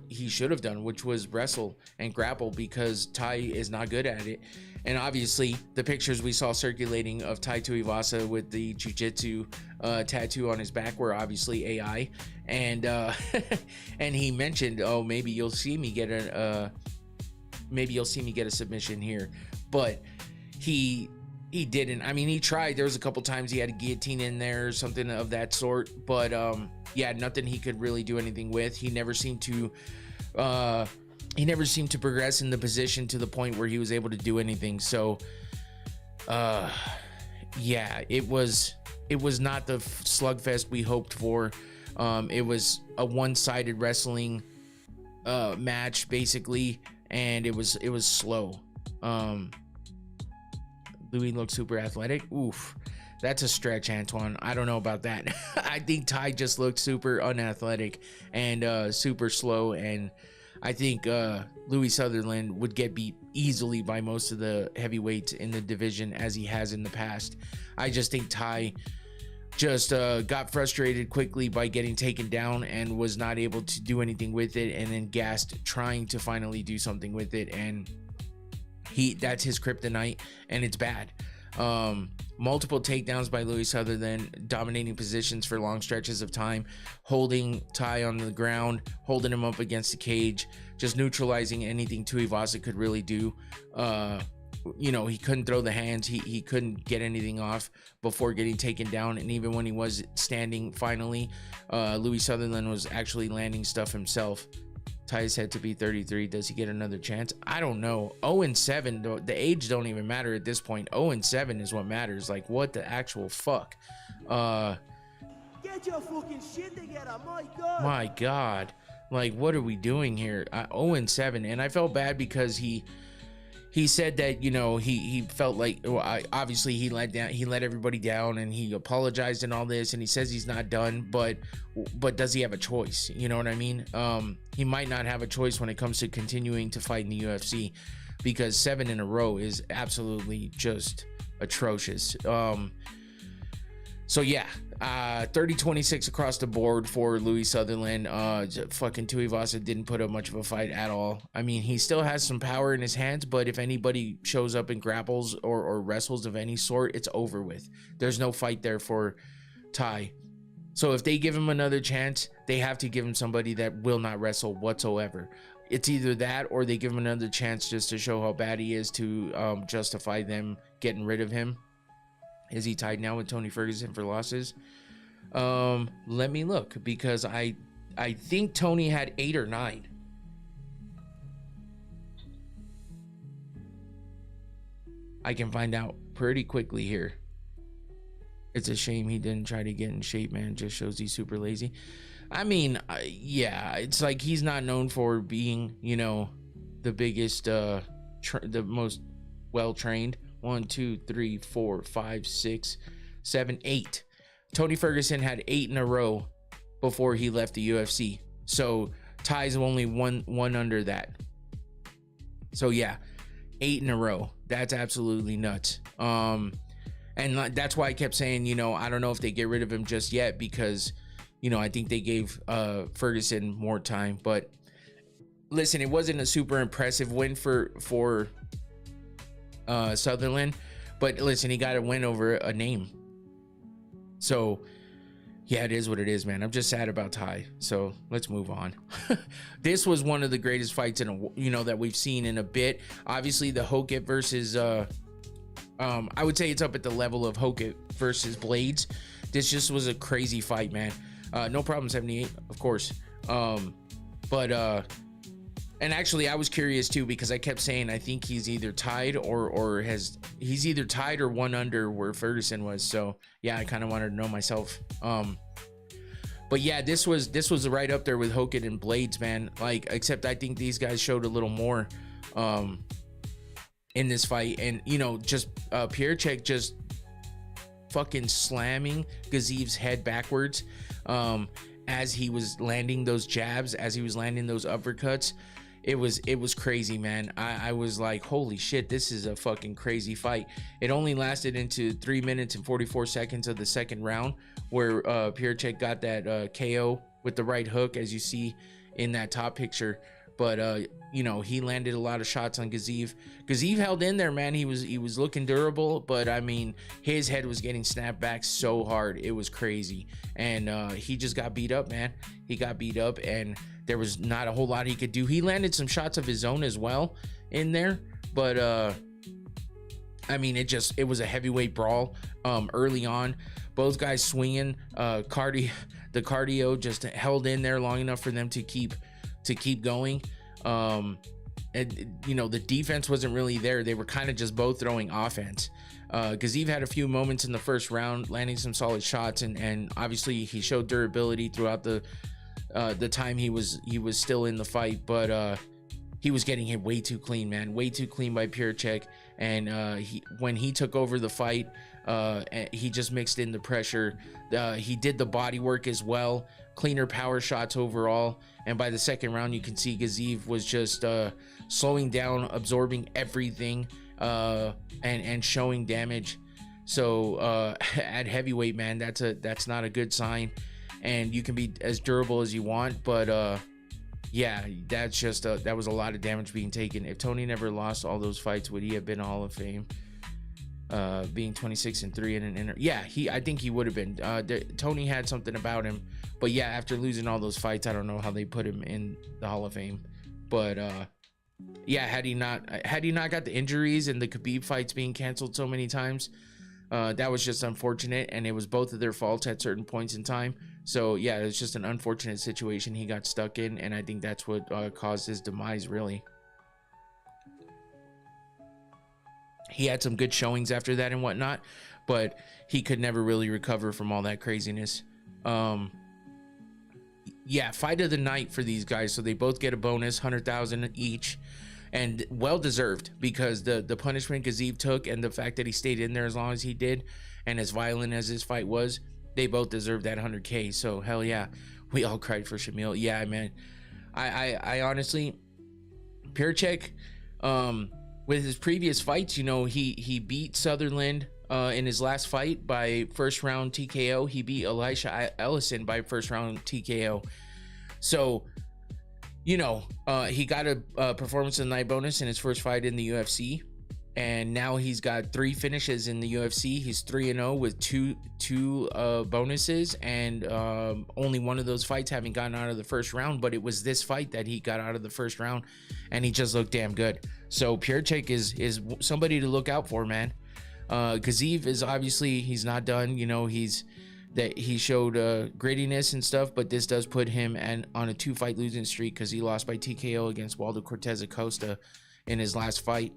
he should have done, which was wrestle and grapple, because Tai is not good at it. And obviously the pictures we saw circulating of Tai Tuivasa with the jiu-jitsu tattoo on his back were obviously AI. And and he mentioned, oh, maybe you'll see me get a submission here. But he didn't. I mean, he tried. There was a couple times he had a guillotine in there or something of that sort, but yeah, nothing he could really do anything with. He never seemed to progress in the position to the point where he was able to do anything. So yeah, it was not the slugfest we hoped for. It was a one-sided wrestling match basically, and it was slow. Louis looked super athletic. Oof, that's a stretch, Antoine. I don't know about that. I think Tai just looked super unathletic and super slow, and I think Louis Sutherland would get beat easily by most of the heavyweights in the division as he has in the past. I just think Tai just got frustrated quickly by getting taken down and was not able to do anything with it, and then gassed trying to finally do something with it, and that's his kryptonite, and it's bad. Multiple takedowns by Louis Sutherland, dominating positions for long stretches of time, holding Tai on the ground, holding him up against the cage, just neutralizing anything Tuivasa could really do. You know, he couldn't throw the hands, he couldn't get anything off before getting taken down, and even when he was standing finally, Louis Sutherland was actually landing stuff himself. Tai's had to be 33. Does he get another chance? I don't know. 0-7, the age don't even matter at this point. 0-7 is what matters. Like, what the actual fuck? Get your fucking shit together, my God. My God. Like, what are we doing here? 0-7, and I felt bad because he said that, you know, he felt like, well, obviously he let everybody down, and he apologized and all this, and he says he's not done, but does he have a choice? You know what I mean? He might not have a choice when it comes to continuing to fight in the UFC, because 7 in a row is absolutely just atrocious. So yeah, 30-26 across the board for Louis Sutherland. Fucking Tuivasa didn't put up much of a fight at all. I mean, he still has some power in his hands, but if anybody shows up and grapples or wrestles of any sort, it's over with. There's no fight there for Tai. So if they give him another chance, they have to give him somebody that will not wrestle whatsoever. It's either that, or they give him another chance just to show how bad he is to justify them getting rid of him. Is he tied now with Tony Ferguson for losses? Let me look, because I think Tony had 8 or 9. I can find out pretty quickly here. It's a shame he didn't try to get in shape, man. Just shows he's super lazy. I mean, yeah, it's like he's not known for being, you know, the biggest, the most well-trained. 1, 2, 3, 4, 5, 6, 7, 8. Tony Ferguson had 8 in a row before he left the UFC. So Tai's only one under that. So yeah, 8 in a row. That's absolutely nuts. And that's why I kept saying, you know, I don't know if they get rid of him just yet, because, you know, I think they gave Ferguson more time. But listen, it wasn't a super impressive win for Sutherland, but listen, he got a win over a name. So yeah, it is what it is, man. I'm just sad about Tai. So let's move on. This was one of the greatest fights that we've seen in a bit. Obviously, the Hokit versus I would say it's up at the level of Hokit versus Blades. This just was a crazy fight, man. No problem, 78, of course. And actually, I was curious too, because I kept saying I think he's either tied or he's either tied or 1 under where Ferguson was. So yeah, I kind of wanted to know myself. But yeah, this was right up there with Hokit and Blades, man. Like, except I think these guys showed a little more in this fight, and you know, just Pierchek just fucking slamming Gaziv's head backwards as he was landing those jabs, as he was landing those uppercuts. It was crazy, man. I was like, holy shit, this is a fucking crazy fight. It only lasted into 3 minutes and 44 seconds of the second round, where Pierchek got that KO with the right hook, as you see in that top picture but you know, he landed a lot of shots on Gaziv. Gaziv held in there, man. He was looking durable, but I mean, his head was getting snapped back so hard, it was crazy. And he just got beat up, man. He got beat up, and there was not a whole lot he could do. He landed some shots of his own as well in there, but I mean, it was a heavyweight brawl early on. Both guys swinging. The cardio just held in there long enough for them to keep going. And you know, the defense wasn't really there. They were kind of just both throwing offense. Gaziv had a few moments in the first round, landing some solid shots, and obviously he showed durability throughout the time he was still in the fight, but he was getting hit way too clean, man. Way too clean by Pircek. And when he took over the fight, he just mixed in the pressure. He did the body work as well, cleaner power shots overall. And by the second round, you can see Gaziv was just slowing down, absorbing everything, and showing damage. So at heavyweight, man, that's not a good sign. And you can be as durable as you want, but yeah, that's just that was a lot of damage being taken. If Tony never lost all those fights, would he have been Hall of Fame? Being 26-3 in an yeah, I think he would have been. Tony had something about him, but yeah, after losing all those fights, I don't know how they put him in the Hall of Fame. But yeah, had he not got the injuries and the Khabib fights being canceled so many times, that was just unfortunate, and it was both of their faults at certain points in time. So yeah, it's just an unfortunate situation he got stuck in, and I think that's what caused his demise, really. He had some good showings after that and whatnot, but he could never really recover from all that craziness. Yeah, fight of the night for these guys. So they both get a bonus, 100,000 each, and well deserved, because the punishment Gaziv took and the fact that he stayed in there as long as he did, and as violent as his fight was, they both deserved that 100K. So hell yeah, we all cried for Shamil. Yeah, man, I honestly, Pircek, with his previous fights, you know, he beat Sutherland in his last fight by first round TKO. He beat Elisha Ellison by first round TKO. So, you know, he got a performance of the night bonus in his first fight in the UFC, and now he's got 3 finishes in the UFC. He's 3-0 with two bonuses, and only one of those fights having gotten out of the first round, but it was this fight that he got out of the first round, and he just looked damn good. So Pircek is somebody to look out for, man. Gaziv is obviously, he's not done. You know, he showed grittiness and stuff, but this does put him on a 2-fight losing streak, because he lost by TKO against Waldo Cortez Acosta in his last fight.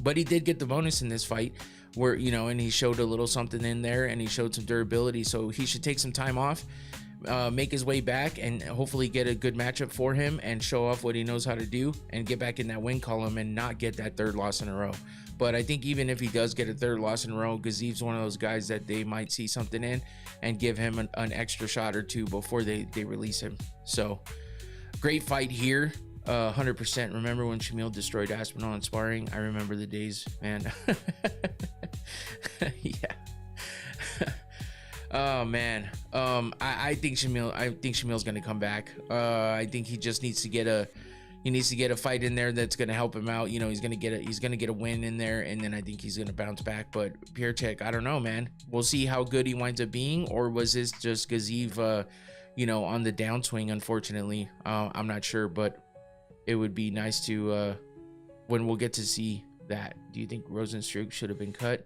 But he did get the bonus in this fight, where, you know, and he showed a little something in there, and he showed some durability. So he should take some time off, make his way back, and hopefully get a good matchup for him and show off what he knows how to do, and get back in that win column and not get that 3rd loss in a row. But I think even if he does get a 3rd loss in a row, Gaziv's one of those guys that they might see something in and give him an extra shot or two before they release him. So great fight here. 100%. Remember when Shamil destroyed Aspinall in sparring? I remember the days, man. Yeah. Oh man. I think Shamil's gonna come back. I think he just needs to get a fight in there that's gonna help him out. You know, he's gonna get a win in there, and then I think he's gonna bounce back. But Pircek, I don't know, man. We'll see how good he winds up being, or was this just Gaziv, you know, on the downswing? Unfortunately, I'm not sure, but it would be nice to when we'll get to see that. Do you think Rosenstruck should have been cut?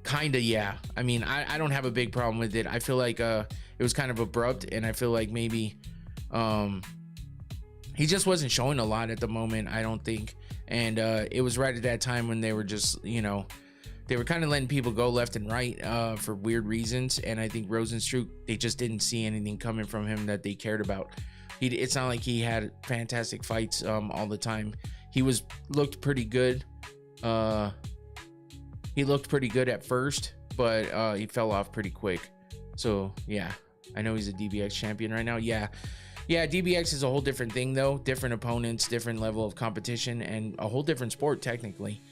Kinda, yeah. I mean, I don't have a big problem with it. I feel like it was kind of abrupt, and I feel like maybe he just wasn't showing a lot at the moment, I don't think. And it was right at that time when they were just, you know, they were kind of letting people go left and right for weird reasons. And I think Rosenstruck, they just didn't see anything coming from him that they cared about. It's not like he had fantastic fights all the time. He looked pretty good. He looked pretty good at first, but he fell off pretty quick. So yeah, I know he's a DBX champion right now. Yeah, DBX is a whole different thing though. Different opponents, different level of competition, and a whole different sport technically.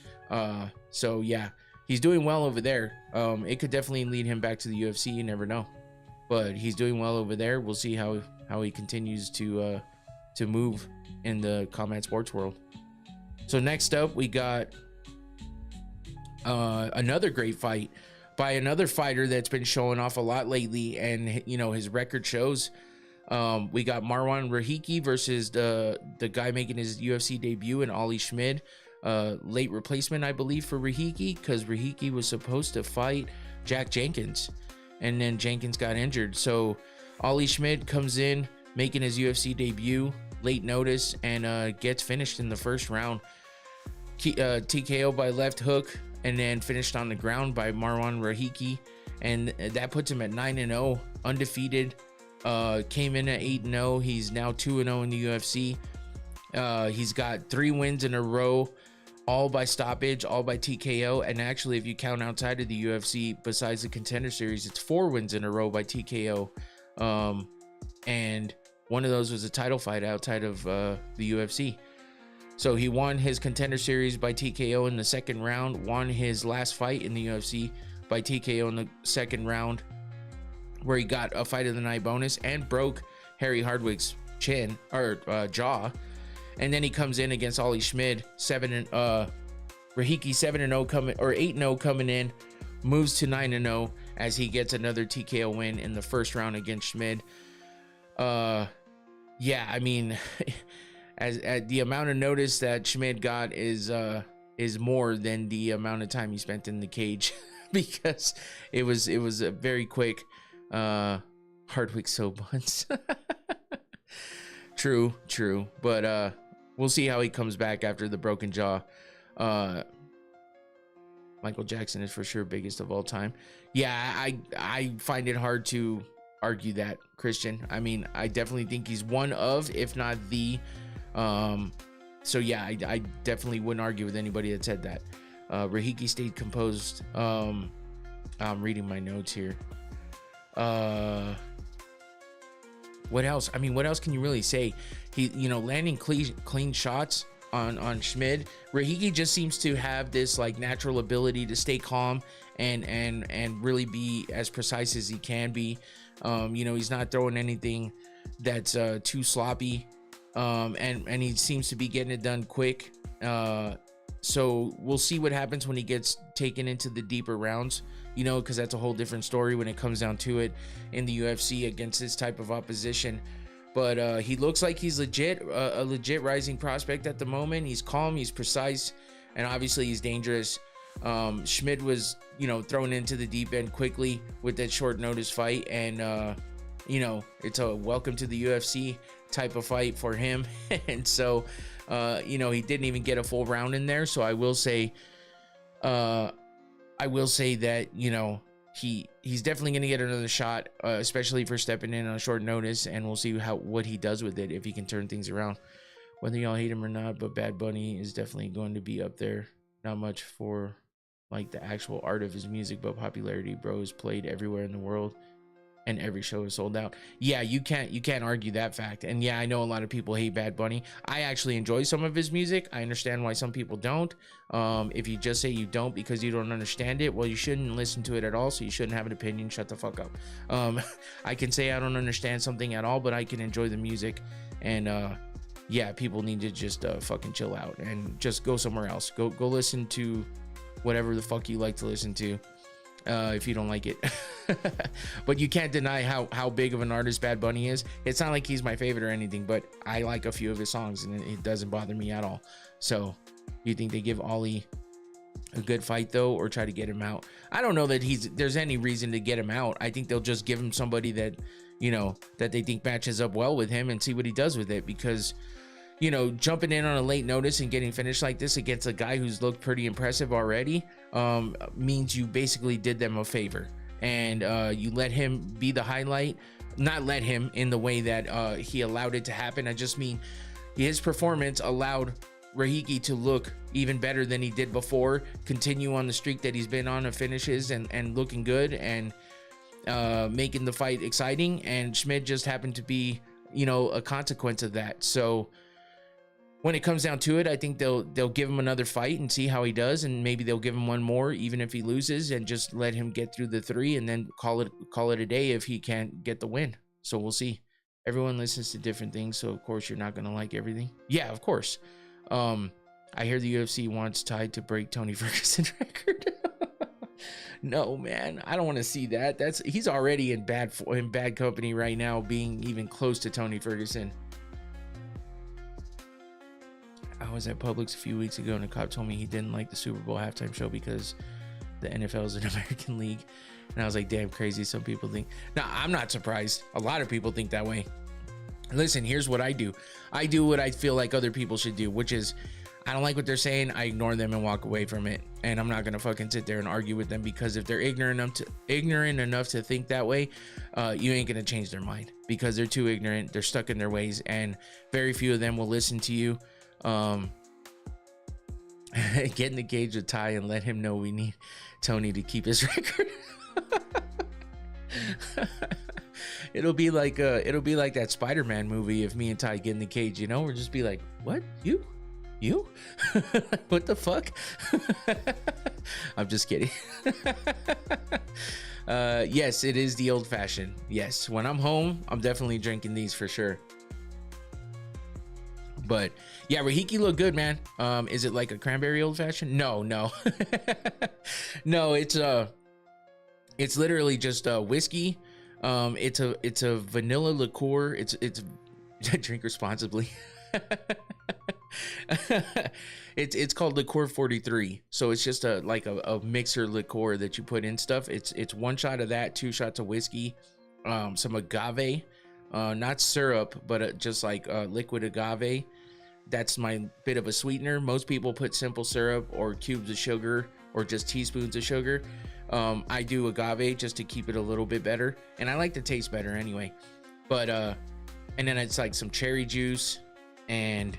So yeah, he's doing well over there. It could definitely lead him back to the UFC. You never know, but he's doing well over there. We'll see how he continues to to move in the combat sports world. So next up, we got another great fight by another fighter that's been showing off a lot lately, and you know his record shows. We got Marwan Rahiki versus the guy making his UFC debut, and Ollie Schmid, late replacement, I believe, for Rahiki, because Rahiki was supposed to fight Jack Jenkins, and then Jenkins got injured. So Ollie Schmid comes in making his UFC debut, late notice, and gets finished in the first round. TKO by left hook, and then finished on the ground by Marwan Rahiki, and that puts him at 9-0, undefeated. Came in at 8-0. He's now 2-0 in the UFC. He's got 3 wins in a row, all by stoppage, all by TKO. And actually, if you count outside of the UFC, besides the Contender Series, it's 4 wins in a row by TKO. And one of those was a title fight outside of the UFC. So he won his Contender Series by TKO in the second round, won his last fight in the UFC by TKO in the second round, where he got a fight of the night bonus and broke Harry Hardwick's jaw. And then he comes in against Ollie Schmid, Rahiki 7-0 coming, or 8-0 coming in, moves to 9-0 as he gets another TKO win in the first round against Schmid. Yeah, I mean, as the amount of notice that Schmid got is more than the amount of time he spent in the cage, because it was a very quick Hardwick so buns. True, but we'll see how he comes back after the broken jaw. Michael Jackson is for sure biggest of all time. Yeah, I find it hard to argue that, Christian. I mean, I definitely think he's one of, if not the. So yeah, I definitely wouldn't argue with anybody that said that. Rahiki stayed composed. I'm reading my notes here. What else? I mean, what else can you really say? He, landing clean shots on Schmid. Rahiki just seems to have this like natural ability to stay calm and really be as precise as he can be. He's not throwing anything that's too sloppy. And he seems to be getting it done quick. So we'll see what happens when he gets taken into the deeper rounds, because that's a whole different story when it comes down to it in the UFC against this type of opposition. But he looks like he's a legit rising prospect at the moment. He's calm, he's precise, and obviously he's dangerous. Schmid was, thrown into the deep end quickly with that short notice fight, and it's a welcome to the UFC type of fight for him. And so he didn't even get a full round in there. So I will say that he's definitely going to get another shot, especially for stepping in on short notice, and we'll see what he does with it, if he can turn things around. Whether y'all hate him or not, but Bad Bunny is definitely going to be up there. Not much for like the actual art of his music, but popularity, bro, is played everywhere in the world, and every show is sold out. Yeah, you can't argue that fact. And yeah, I know a lot of people hate Bad Bunny. I actually enjoy some of his music. I understand why some people don't. If you just say you don't because you don't understand it, well, you shouldn't listen to it at all, so you shouldn't have an opinion. Shut the fuck up. I can say I don't understand something at all, but I can enjoy the music. And yeah, people need to just fucking chill out and just go somewhere else. Go listen to whatever the fuck you like to listen to. If you don't like it. But you can't deny how big of an artist Bad Bunny is. It's not like he's my favorite or anything, but I like a few of his songs, and it doesn't bother me at all. So you think they give Ollie a good fight though, or try to get him out? I don't know that there's any reason to get him out. I think they'll just give him somebody that that they think matches up well with him, and see what he does with it. Because jumping in on a late notice and getting finished like this against a guy who's looked pretty impressive already means you basically did them a favor, and you let him be the highlight. Not let him in the way that he allowed it to happen. I just mean his performance allowed Rahiki to look even better than he did before, continue on the streak that he's been on of finishes and looking good, and making the fight exciting. And Schmid just happened to be a consequence of that. So when it comes down to it, I think they'll give him another fight and see how he does, and maybe they'll give him one more even if he loses, and just let him get through the 3 and then call it a day if he can't get the win. So we'll see. everyone listens to different things, so of course you're not gonna like everything. Yeah, of course. I hear the UFC wants Ty to break Tony Ferguson's record. No, man, I don't want to see that. He's already in bad company right now, being even close to Tony Ferguson. I was at Publix a few weeks ago, and a cop told me he didn't like the Super Bowl halftime show because the NFL is an American league. And I was like, damn, crazy. Some people think. Now, I'm not surprised. A lot of people think that way. Listen, here's what I do. I do what I feel like other people should do, which is, I don't like what they're saying, I ignore them and walk away from it. And I'm not gonna fucking sit there and argue with them, because if they're ignorant enough to think that way, you ain't gonna change their mind, because they're too ignorant. They're stuck in their ways, and very few of them will listen to you. Get in the cage with Ty and let him know we need Tony to keep his record. It'll be like that Spider-Man movie if me and Ty get in the cage, you know. We'll just be like, what? You what the fuck? I'm just kidding. Yes, it is the old fashioned. Yes, when I'm home, I'm definitely drinking these for sure. But yeah, Rahiki look good, man. Is it like a cranberry old fashioned? No. No, it's literally just whiskey. It's a vanilla liqueur. It's drink responsibly. It's called liqueur 43. So it's just a mixer liqueur that you put in stuff. It's 1 shot of that, 2 shots of whiskey, some agave, not syrup, but just like liquid agave. That's my bit of a sweetener. Most people put simple syrup or cubes of sugar or just teaspoons of sugar. I do agave just to keep it a little bit better, and I like the taste better anyway. But and then it's like some cherry juice and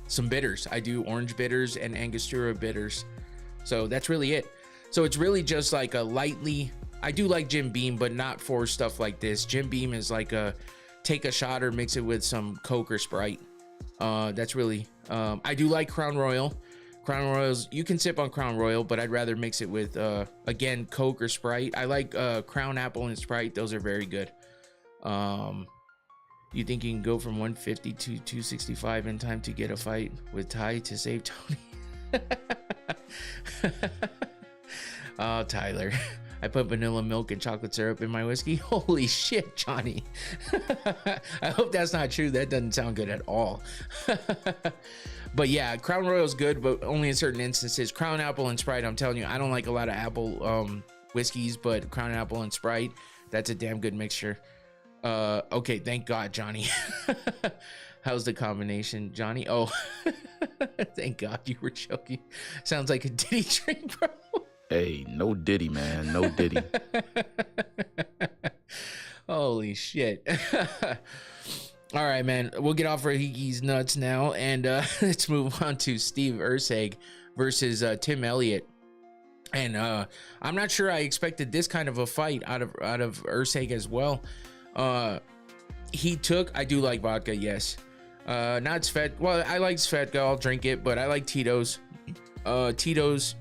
some bitters. I do orange bitters and Angostura bitters. So that's really it. So it's really just like a lightly, I do like Jim Beam, but not for stuff like this. Jim Beam is like take a shot or mix it with some Coke or Sprite. That's really, I do like Crown Royal. Crown Royals, you can sip on Crown Royal, but I'd rather mix it with, again, Coke or Sprite. I like Crown Apple and Sprite. Those are very good. You think you can go from 150 to 265 in time to get a fight with Ty to save Tony? Oh, Tyler. I put vanilla milk and chocolate syrup in my whiskey. Holy shit, Johnny. I hope that's not true. That doesn't sound good at all. But yeah, Crown Royal is good, but only in certain instances. Crown Apple and Sprite, I'm telling you, I don't like a lot of apple whiskeys, but Crown Apple and Sprite, that's a damn good mixture. Okay, thank God, Johnny. How's the combination, Johnny? Oh, thank God you were joking. Sounds like a Diddy drink, bro. Hey, no Diddy, man. No Diddy. Holy shit. All right, man. We'll get off Rahiki's nuts now, and let's move on to Steve Erceg versus Tim Elliott. And I'm not sure I expected this kind of a fight out of Erceg as well. I do like vodka, yes. Not Svet. Well, I like Svetka. I'll drink it, but I like Tito's. Tito's.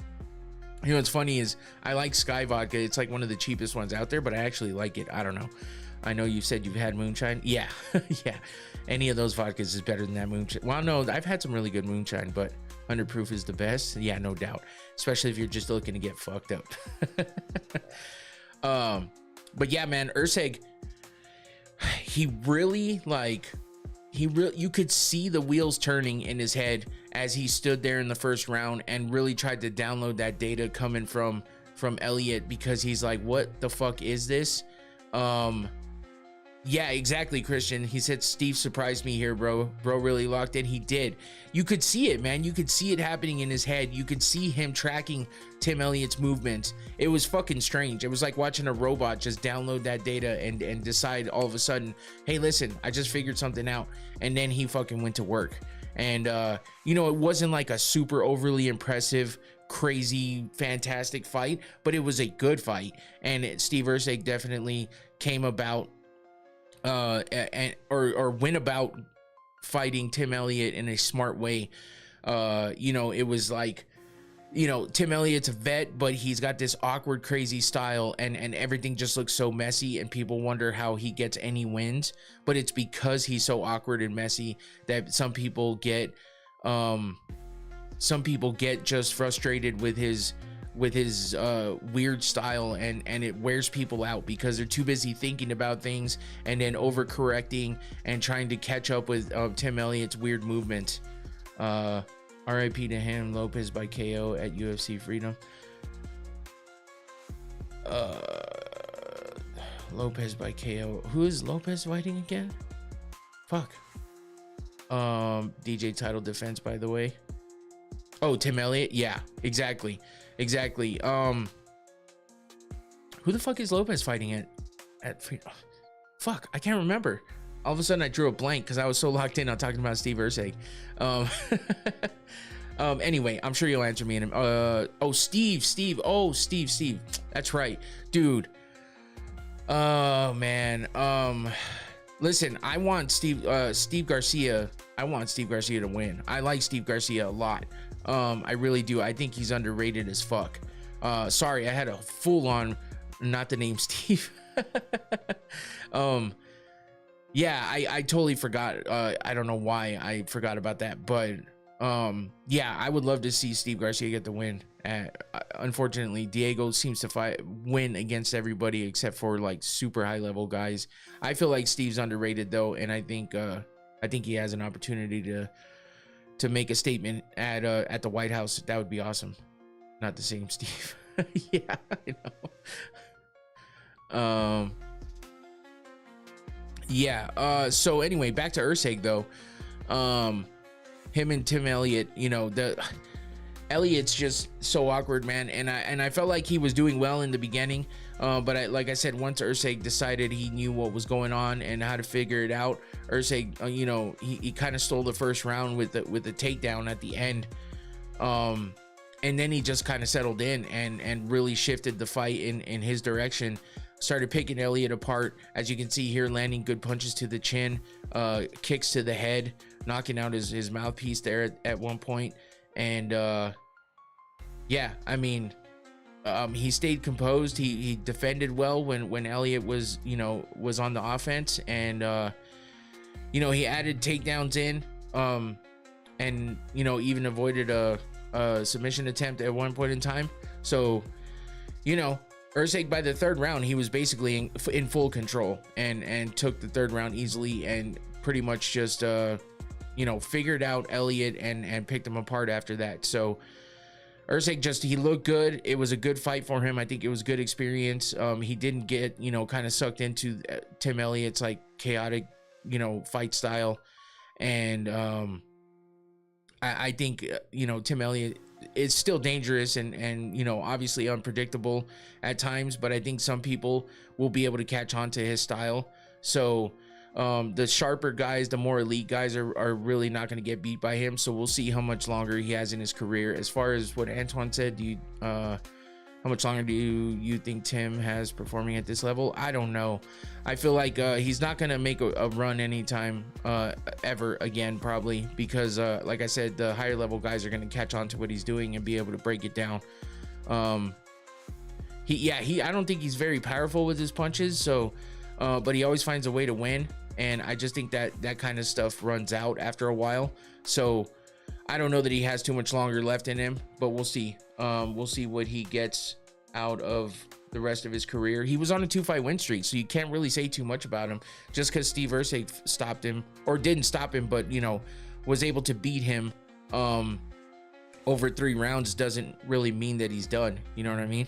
You know what's funny is I like Sky vodka. It's like one of the cheapest ones out there, but I actually like it. I don't know. I know you said you've had moonshine. Yeah, yeah. Any of those vodkas is better than that moonshine. Well, no, I've had some really good moonshine, but 100 proof is the best. Yeah, no doubt. Especially if you're just looking to get fucked up. But yeah, man, Erceg, you could see the wheels turning in his head as he stood there in the first round and really tried to download that data coming from Elliott, because he's like, what the fuck is this? Yeah, exactly, Christian. He said, Steve surprised me here, bro. Bro really locked in. He did. You could see it, man. You could see it happening in his head. You could see him tracking Tim Elliott's movements. It was fucking strange. It was like watching a robot just download that data and decide all of a sudden, hey, listen, I just figured something out. And then he fucking went to work. And, you know, it wasn't like a super overly impressive, crazy, fantastic fight, but it was a good fight. And Steve Erceg definitely came about or went about fighting Tim Elliott in a smart way. You know, it was like you know, Tim Elliott's a vet, but he's got this awkward, crazy style, and everything just looks so messy, and people wonder how he gets any wins. But it's because he's so awkward and messy that some people get just frustrated with his weird style, and it wears people out because they're too busy thinking about things and then overcorrecting and trying to catch up with Tim Elliott's weird movement. RIP to him. Lopez by KO at UFC Freedom. Lopez by KO. Who is Lopez fighting again? Fuck. DJ title defense, by the way. Oh, Tim Elliott. Yeah, exactly. Who the fuck is Lopez fighting at Freedom? Fuck, I can't remember. All of a sudden I drew a blank because I was so locked in on talking about Steve Ursig. Anyway, I'm sure you'll answer me in Steve. Oh, Steve. That's right, dude. Oh man. Listen, I want Steve Garcia. I want Steve Garcia to win. I like Steve Garcia a lot. I really do. I think he's underrated as fuck. Sorry, I had a full on not the name Steve. Yeah, I totally forgot. I don't know why I forgot about that, but yeah, I would love to see Steve Garcia get the win. Unfortunately, Diego seems to win against everybody except for like super high level guys. I feel like Steve's underrated though, and I think he has an opportunity to make a statement at the White House. That would be awesome. Not the same Steve. Yeah, I know. Yeah, so anyway, back to Ursig though. Him and Tim Elliott, you know, Elliott's just so awkward, man, and I felt like he was doing well in the beginning, but like I said, once Ursig decided he knew what was going on and how to figure it out, Ursig, you know, he kind of stole the first round with the takedown at the end, and then he just kind of settled in and really shifted the fight in his direction. Started picking Elliott apart, as you can see here, landing good punches to the chin, kicks to the head, knocking out his mouthpiece there at one point. And yeah, I mean, he stayed composed. He defended well when Elliott was on the offense, and you know, he added takedowns in, and you know, even avoided a submission attempt at one point in time. So, you know, Ursig by the third round, he was basically in full control and took the third round easily and pretty much just you know, figured out Elliott and picked him apart after that. So Ursig he looked good. It was a good fight for him. I think it was good experience. He didn't get, you know, kind of sucked into Tim Elliott's like chaotic, you know, fight style. And I think, you know, Tim Elliott is still dangerous and you know, obviously unpredictable at times, but I think some people will be able to catch on to his style. So the sharper guys, the more elite guys are really not going to get beat by him. So we'll see how much longer he has in his career. As far as what Antoine said, how much longer do you think Tim has performing at this level? I don't know. I feel like he's not going to make a run anytime ever again, probably, because like I said, the higher level guys are going to catch on to what he's doing and be able to break it down. I don't think he's very powerful with his punches, so but he always finds a way to win, and I just think that kind of stuff runs out after a while. So I don't know that he has too much longer left in him, but we'll see. We'll see what he gets out of the rest of his career. He was on a 2-fight win streak, so you can't really say too much about him. Just because Steve Ursig stopped him, or didn't stop him, but, you know, was able to beat him over 3 rounds doesn't really mean that he's done. You know what I mean?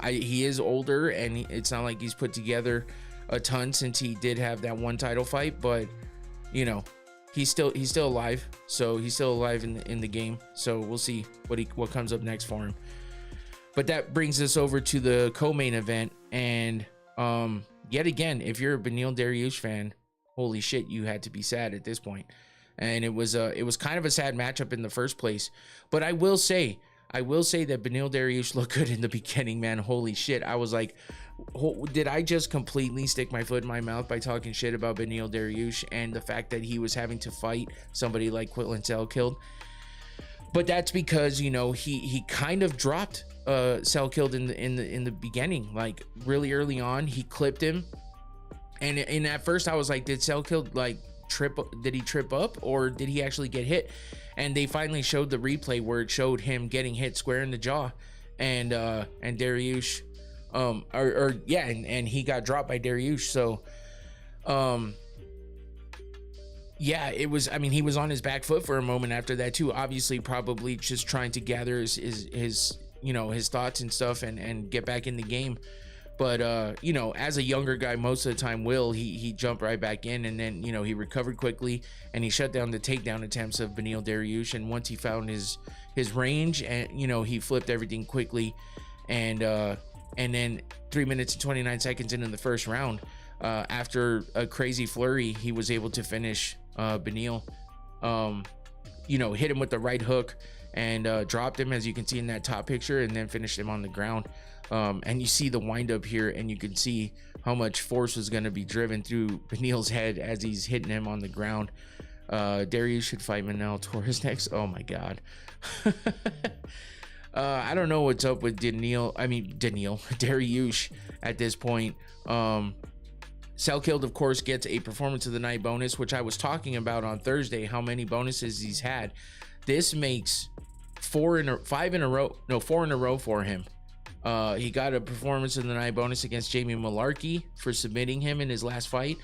He is older, and it's not like he's put together a ton since he did have that one title fight, but, you know, he's still alive. So he's still alive in the game. So we'll see what comes up next for him. But that brings us over to the co-main event, and yet again, if you're a Beneil Dariush fan, holy shit, you had to be sad at this point. And it was kind of a sad matchup in the first place. But I will say that Beneil Dariush looked good in the beginning, man. Holy shit, I was like, did I just completely stick my foot in my mouth by talking shit about Beneil Dariush and the fact that he was having to fight somebody like Quinlan Selkilde? but that's because, you know, he kind of dropped Selkild in the beginning, like really early on. He clipped him, and at first I was like, did Selkild like did he trip up, or did he actually get hit? And they finally showed the replay where it showed him getting hit square in the jaw, and Dariush and he got dropped by Dariush. So yeah, it was, I mean, he was on his back foot for a moment after that too, obviously probably just trying to gather his you know, his thoughts and stuff, and get back in the game. But you know, as a younger guy, most of the time he jumped right back in, and then, you know, he recovered quickly and he shut down the takedown attempts of Beneil Dariush. And once he found his range, and, you know, he flipped everything quickly, and then 3 minutes and 29 seconds into the first round, after a crazy flurry, he was able to finish Beneil. You know, hit him with the right hook and dropped him, as you can see in that top picture, and then finished him on the ground. And you see the windup here, and you can see how much force was going to be driven through Beneil's head as he's hitting him on the ground. Dariush should fight Manel Torres next. Oh my god. I don't know what's up with Dariush at this point. Selkild, of course, gets a performance of the night bonus, which I was talking about on Thursday, how many bonuses he's had. This makes 4 in a row for him. He got a performance of the night bonus against Jamie Malarkey for submitting him in his last fight.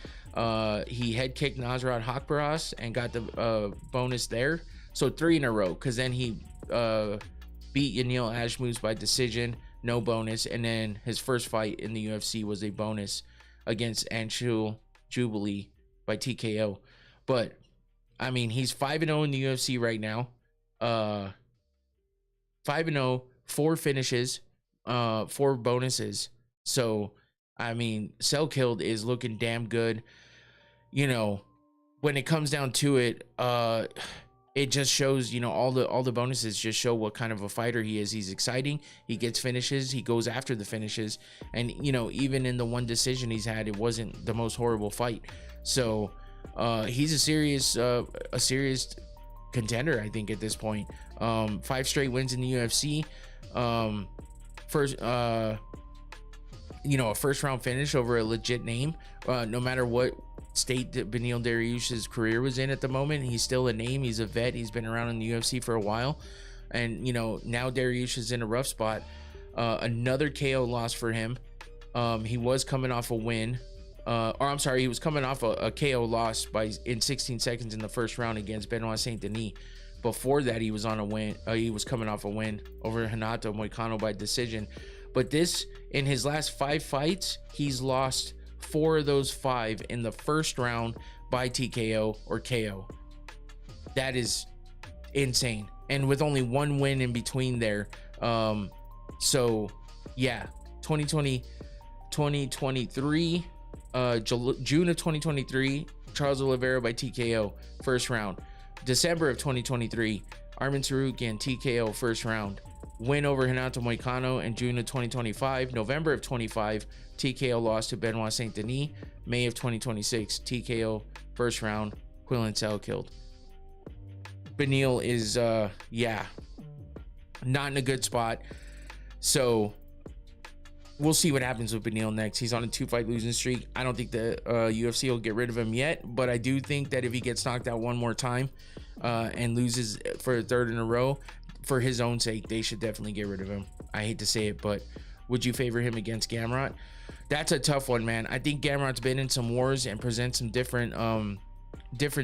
He head kicked Nasrat Hakparas and got the bonus there. So 3 in a row, because then he beat Yanil Ashmouz by decision, no bonus. And then his first fight in the UFC was a bonus against Anshul Jubilee by TKO. But I mean, he's 5-0 in the UFC right now. 5-0, 4 finishes, 4 bonuses. So I mean, Selkild is looking damn good. You know, when it comes down to it, it just shows, you know, all the bonuses just show what kind of a fighter he is. He's exciting, he gets finishes, he goes after the finishes, and, you know, even in the one decision he's had, it wasn't the most horrible fight. So he's a serious contender, I think, at this point. 5 straight wins in the UFC. First, you know, a first round finish over a legit name. No matter what state that Beneil Dariush's career was in at the moment, he's still a name. He's a vet. He's been around in the UFC for a while, and, you know, now Dariush is in a rough spot. Another KO loss for him. He was coming off a win, he was coming off a KO loss in 16 seconds in the first round against Benoit Saint Denis. Before that, he was on a win. He was coming off a win over Renato Moicano by decision. But in his last 5 fights, he's lost 4 of those 5 in the first round by TKO or KO. That is insane. And with only 1 win in between there. So yeah, 2023, June of 2023, Charles Oliveira by TKO, first round. December of 2023, Arman Tsarukyan, TKO, first round. Win over Renato Moicano in June of 2025. November of 25, TKO loss to Benoit Saint Denis. May of 2026, TKO, first round, Quillan Selkild. Beneil is, not in a good spot. So we'll see what happens with Beneil next. He's on a 2-fight losing streak. I don't think the UFC will get rid of him yet, but I do think that if he gets knocked out one more time and loses for a 3rd in a row, for his own sake, they should definitely get rid of him. I hate to say it, but would you favor him against Gamrot? That's a tough one, man. I think Gamrot's been in some wars and presents some different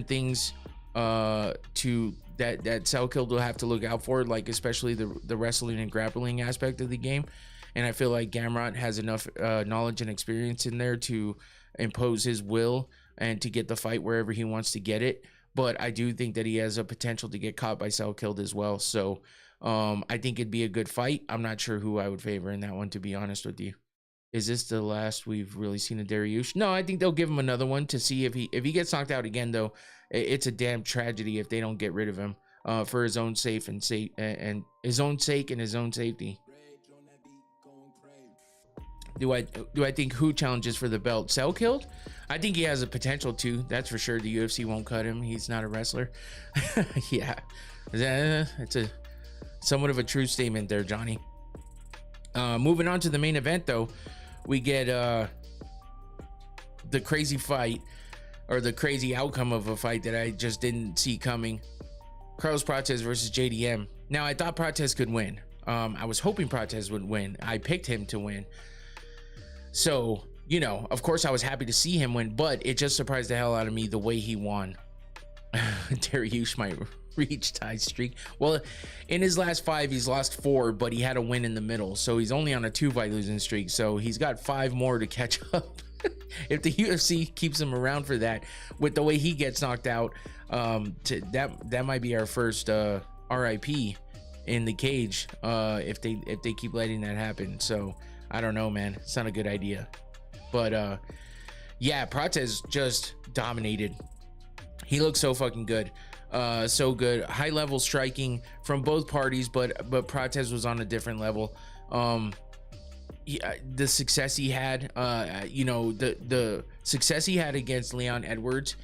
things to that Selkild will have to look out for, like especially the wrestling and grappling aspect of the game. And I feel like Gamrot has enough knowledge and experience in there to impose his will and to get the fight wherever he wants to get it. But I do think that he has a potential to get caught by Selkild as well. So I think it'd be a good fight. I'm not sure who I would favor in that one, to be honest with you. Is this the last we've really seen of Dariush? No, I think they'll give him another one to see if he gets knocked out again, though. It's a damn tragedy if they don't get rid of him for his own sake and his own safety. Do I think who challenges for the belt? Cell killed? I think he has a potential to. That's for sure. The UFC won't cut him. He's not a wrestler. Yeah, it's a somewhat of a true statement there, Johnny. Moving on to the main event, though, we get the crazy fight, or the crazy outcome of a fight that I just didn't see coming. Carlos Prates versus JDM. Now, I thought Prates could win. I was hoping Prates would win. I picked him to win. So, you know, of course I was happy to see him win, but it just surprised the hell out of me the way he won. Dariush might reach tie streak. Well, in his last 5, he's lost 4, but he had a win in the middle. So he's only on a 2-fight losing streak. So he's got 5 more to catch up. If the UFC keeps him around for that, with the way he gets knocked out, that might be our first RIP in the cage, if they keep letting that happen. So I don't know, man. It's not a good idea. But yeah, Prates just dominated. He looked so fucking good. So good. High level striking from both parties, but Prates was on a different level. The success he had, you know, the success he had against Leon Edwards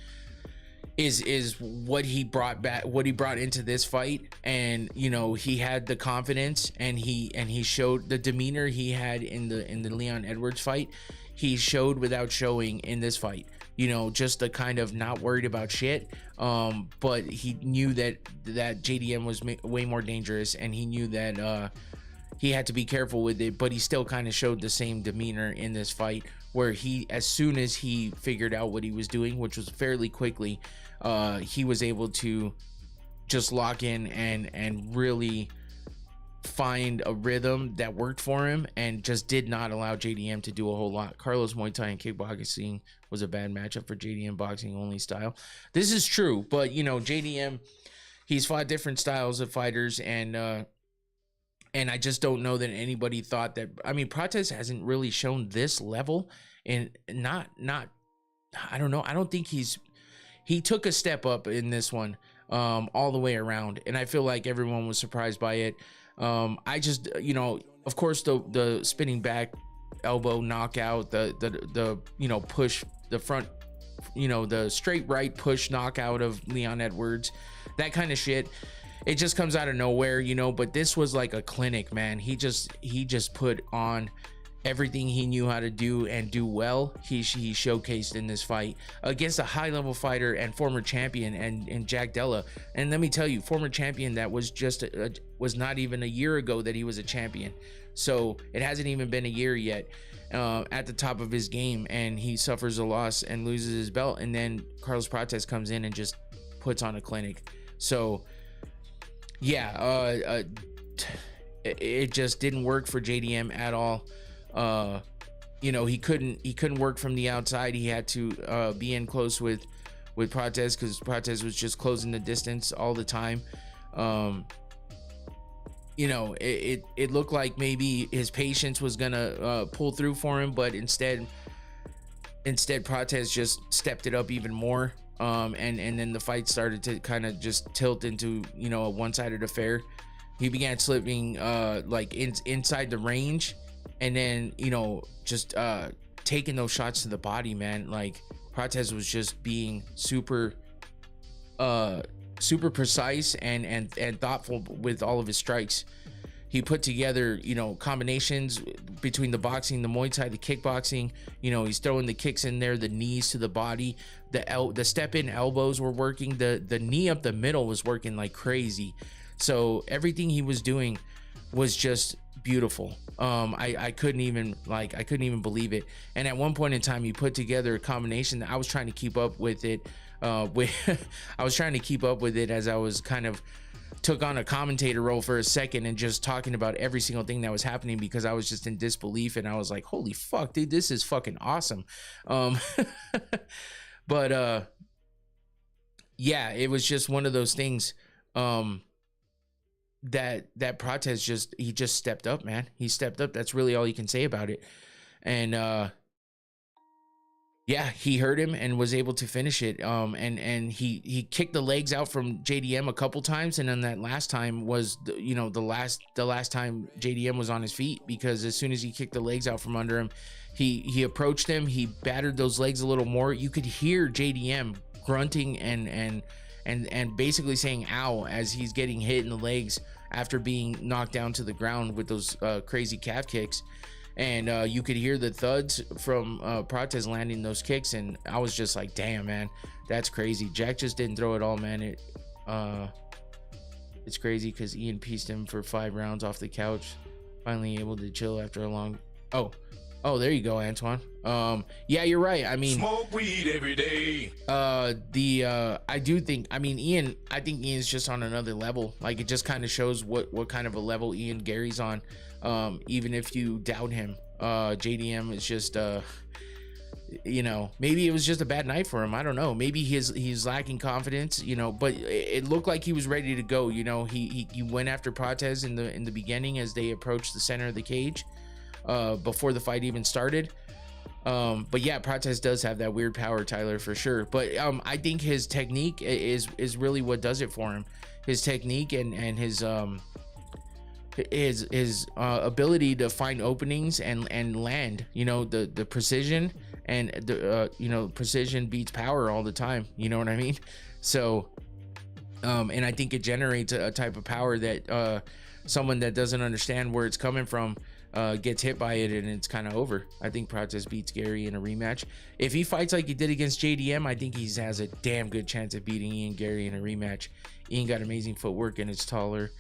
is what he brought back, what he brought into this fight. And you know, he had the confidence, and he showed the demeanor he had in the Leon Edwards fight. He showed without showing in this fight. You know, just the kind of not worried about shit. But he knew that JDM was way more dangerous, and he knew that he had to be careful with it. But he still kind of showed the same demeanor in this fight, where he, as soon as he figured out what he was doing, which was fairly quickly, he was able to just lock in and really find a rhythm that worked for him, and just did not allow JDM to do a whole lot. Carlos Muay Thai and kickboxing was a bad matchup for JDM boxing only style. This is true, but you know, JDM, he's fought different styles of fighters, and I just don't know that anybody thought that. I mean, Prates hasn't really shown this level, and not I don't know. I don't think he took a step up in this one, all the way around, and I feel like everyone was surprised by it. I just, you know, of course the spinning back elbow knockout, the you know, push, the front, you know, the straight right push knockout of Leon Edwards, that kind of shit. It just comes out of nowhere, you know. But this was like a clinic, man. He just put on everything he knew how to do, and do well. He showcased in this fight against a high-level fighter and former champion, and Jack Della. And let me tell you, former champion that was just was not even a year ago that he was a champion. So it hasn't even been a year yet, at the top of his game, and he suffers a loss and loses his belt. And then Carlos Prates comes in and just puts on a clinic. So yeah, it just didn't work for JDM at all. You know, he couldn't work from the outside. He had to be in close with Prates, because Prates was just closing the distance all the time. You know, it looked like maybe his patience was gonna pull through for him, but instead Prates just stepped it up even more. And then the fight started to kind of just tilt into, you know, a one-sided affair. He began slipping like inside the range, and then, you know, just taking those shots to the body, man. Like, Prates was just being super precise and thoughtful with all of his strikes. He put together, you know, combinations between the boxing, the Muay Thai, the kickboxing. You know, he's throwing the kicks in there, the knees to the body, the step in elbows were working, the knee up the middle was working like crazy. So everything he was doing was just beautiful. I couldn't even believe it. And at one point in time, he put together a combination that I was trying to keep up with it. I was trying to keep up with it as I was kind of took on a commentator role for a second, and just talking about every single thing that was happening, because I was just in disbelief, and I was like, holy fuck, dude, this is fucking awesome. But yeah, it was just one of those things that Prates just stepped up, man. He stepped up. That's really all you can say about it. And yeah, he hurt him and was able to finish it. And he kicked the legs out from JDM a couple times, and then that last time was the last time JDM was on his feet, because as soon as he kicked the legs out from under him, he approached him, he battered those legs a little more. You could hear JDM grunting and basically saying "ow" as he's getting hit in the legs after being knocked down to the ground with those crazy calf kicks. And you could hear the thuds from Prates landing those kicks, and I was just like, damn, man, that's crazy. Jack just didn't throw it all, man. It's crazy because Ian pieced him for 5 rounds off the couch, finally able to chill after a long oh there you go, Antoine. Yeah, you're right. I mean, Smoke weed every day. I do think, I mean, Ian's just on another level. Like, it just kind of shows what kind of a level Ian Gary's on. Even if you doubt him, JDM is just maybe it was just a bad night for him. I don't know. Maybe he's lacking confidence, but it looked like he was ready to go. He went after Prates in the beginning as they approached the center of the cage, before the fight even started. But yeah, Prates does have that weird power, Tyler, for sure. But I think his technique is really what does it for him. His technique and his ability to find openings and land, the precision, and the precision beats power all the time, you know what I mean? So and I think it generates a type of power that someone that doesn't understand where it's coming from gets hit by it, and it's kind of over. I think Prates beats Gary in a rematch. If he fights like he did against JDM, I think he has a damn good chance of beating Ian Gary in a rematch. Ian got amazing footwork and it's taller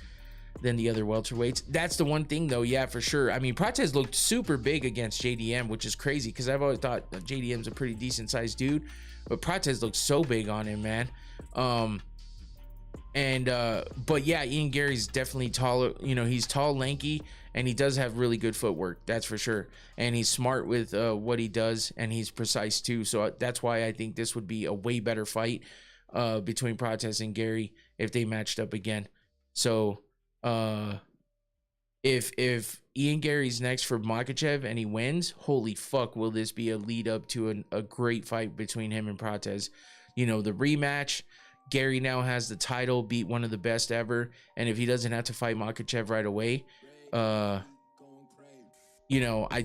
than the other welterweights. That's the one thing though, yeah, for sure. I mean, Prates looked super big against JDM, which is crazy because I've always thought that JDM's a pretty decent sized dude, but Prates looked so big on him, man. But yeah, Ian Gary's definitely taller. He's tall, lanky, and he does have really good footwork, that's for sure. And he's smart with what he does, and he's precise too. So that's why I think this would be a way better fight between Prates and Gary if they matched up again. So if Ian Gary's next for Makhachev and he wins, holy fuck, will this be a lead up to a great fight between him and Prates. The rematch. Gary now has the title, beat one of the best ever, and if he doesn't have to fight Makhachev right away, I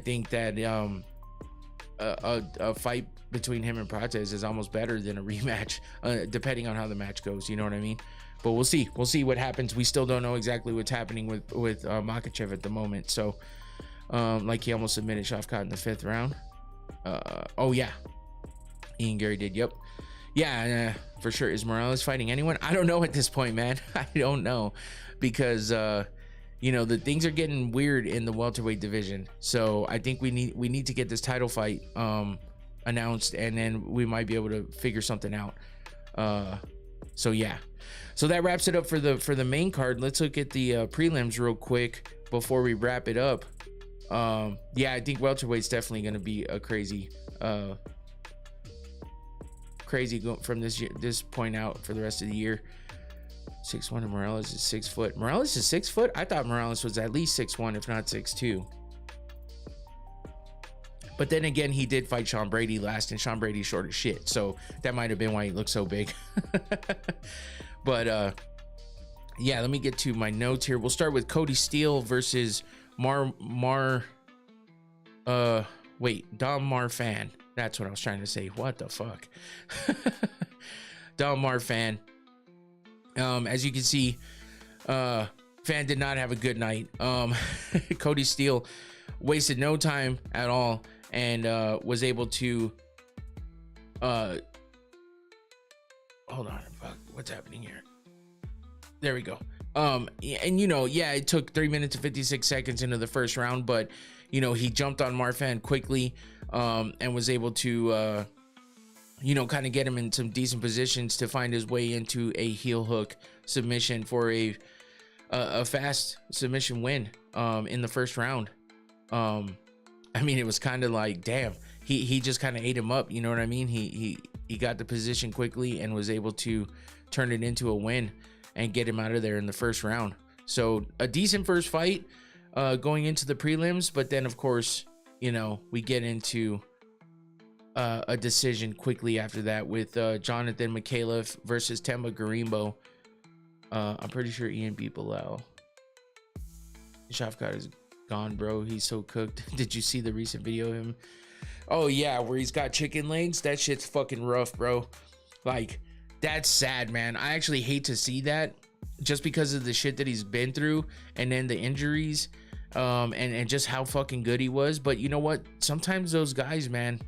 think that a fight between him and Prates is almost better than a rematch, depending on how the match goes, you know what I mean? But we'll see what happens. We still don't know exactly what's happening with Makhachev at the moment. So like, he almost submitted Shavkat in the 5th round. Oh yeah, Ian Gary did. Yep. Yeah, for sure. Is Morales fighting anyone? I don't know at this point, man. I don't know, because the things are getting weird in the welterweight division. So I think we need to get this title fight announced, and then we might be able to figure something out. So yeah. So that wraps it up for the main card. Let's look at the prelims real quick before we wrap it up. Yeah, I think welterweight's definitely going to be a crazy from this point out for the rest of the year. 6'1", and Morales is 6 foot. Morales is 6 foot. I thought Morales was at least 6'1", if not 6'2". But then again, he did fight Sean Brady last, and Sean Brady's short as shit, so that might have been why he looked so big. But yeah, let me get to my notes here. We'll start with Cody Steele versus Dom Marfan. That's what I was trying to say. What the fuck? Dom Marfan. As you can see, Fan did not have a good night. Cody Steele wasted no time at all, and was able to hold on, fuck, what's happening here? There we go. And yeah, it took 3 minutes and 56 seconds into the first round, but he jumped on Marfan quickly, and was able to kind of get him in some decent positions to find his way into a heel hook submission for a fast submission win in the first round. I mean, it was kind of like, damn, he just kind of ate him up, you know what I mean? He got the position quickly and was able to turn it into a win and get him out of there in the first round. So a decent first fight going into the prelims, but then of course, we get into a decision quickly after that with Jonathan Mikhailov versus Temba Garimbo. I'm pretty sure Ian beat Bilal. Shafkat is gone, bro. He's so cooked. Did you see the recent video of him? Oh yeah, where he's got chicken legs. That shit's fucking rough, bro. Like, that's sad, man. I actually hate to see that, just because of the shit that he's been through, and then the injuries, and just how fucking good he was. But you know what? Sometimes those guys, man,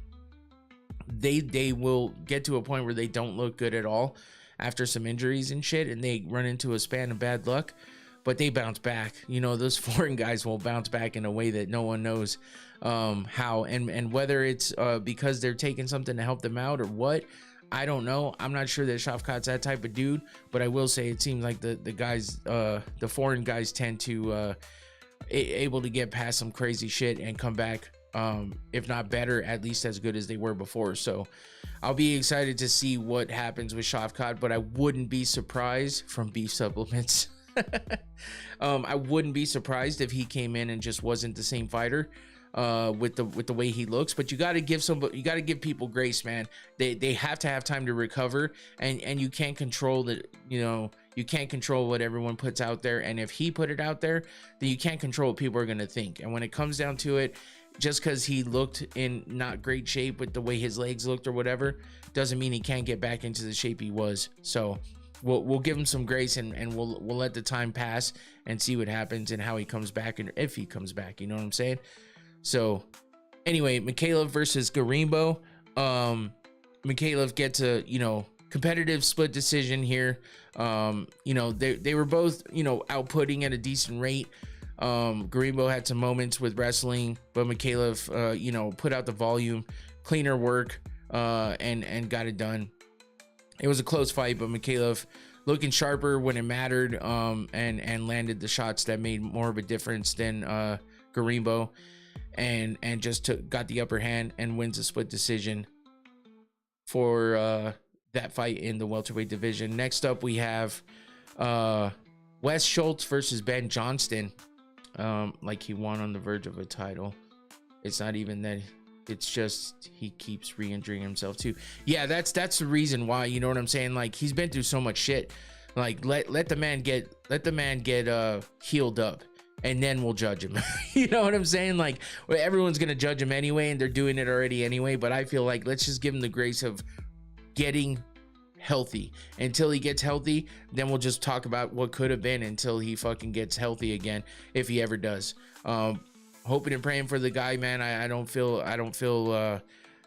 they will get to a point where they don't look good at all after some injuries and shit, and they run into a span of bad luck, but they bounce back. You know, those foreign guys will bounce back in a way that no one knows how, and whether it's because they're taking something to help them out or what, I don't know. I'm not sure that Shafkat's that type of dude, but I will say it seems like the guys, the foreign guys, tend to able to get past some crazy shit and come back, if not better, at least as good as they were before. So I'll be excited to see what happens with Shafkat, but I wouldn't be surprised from beef supplements. I wouldn't be surprised if he came in and just wasn't the same fighter with the way he looks. But you got to give people grace, man. They have to have time to recover, and you can't control that. You know, you can't control what everyone puts out there, and if he put it out there, then you can't control what people are going to think. And when it comes down to it, just because he looked in not great shape with the way his legs looked or whatever, doesn't mean he can't get back into the shape he was. So we'll give him some grace, and we'll let the time pass and see what happens and how he comes back, and if he comes back, you know what I'm saying? So anyway, Mikhailov versus Garimbo. Mikhailov gets a, you know, competitive split decision here. You know, they were both, you know, outputting at a decent rate. Garimbo had some moments with wrestling, but Mikhailov, you know, put out the volume, cleaner work, and got it done. It was a close fight, but Mikhailov looking sharper when it mattered, and landed the shots that made more of a difference than Garimbo, and just got the upper hand and wins a split decision for that fight in the welterweight division. Next up, we have Wes Schultz versus Ben Johnston. Like he won on the verge of a title. It's not even that. It's just he keeps re-injuring himself too. Yeah, that's the reason why, you know what I'm saying? Like, he's been through so much shit. Like, let the man get healed up, and then we'll judge him. You know what I'm saying? Like, well, everyone's gonna judge him anyway, and they're doing it already anyway. But I feel like let's just give him the grace of getting healthy. Until he gets healthy, then we'll just talk about what could have been until he fucking gets healthy again, if he ever does. Hoping and praying for the guy, man. I don't feel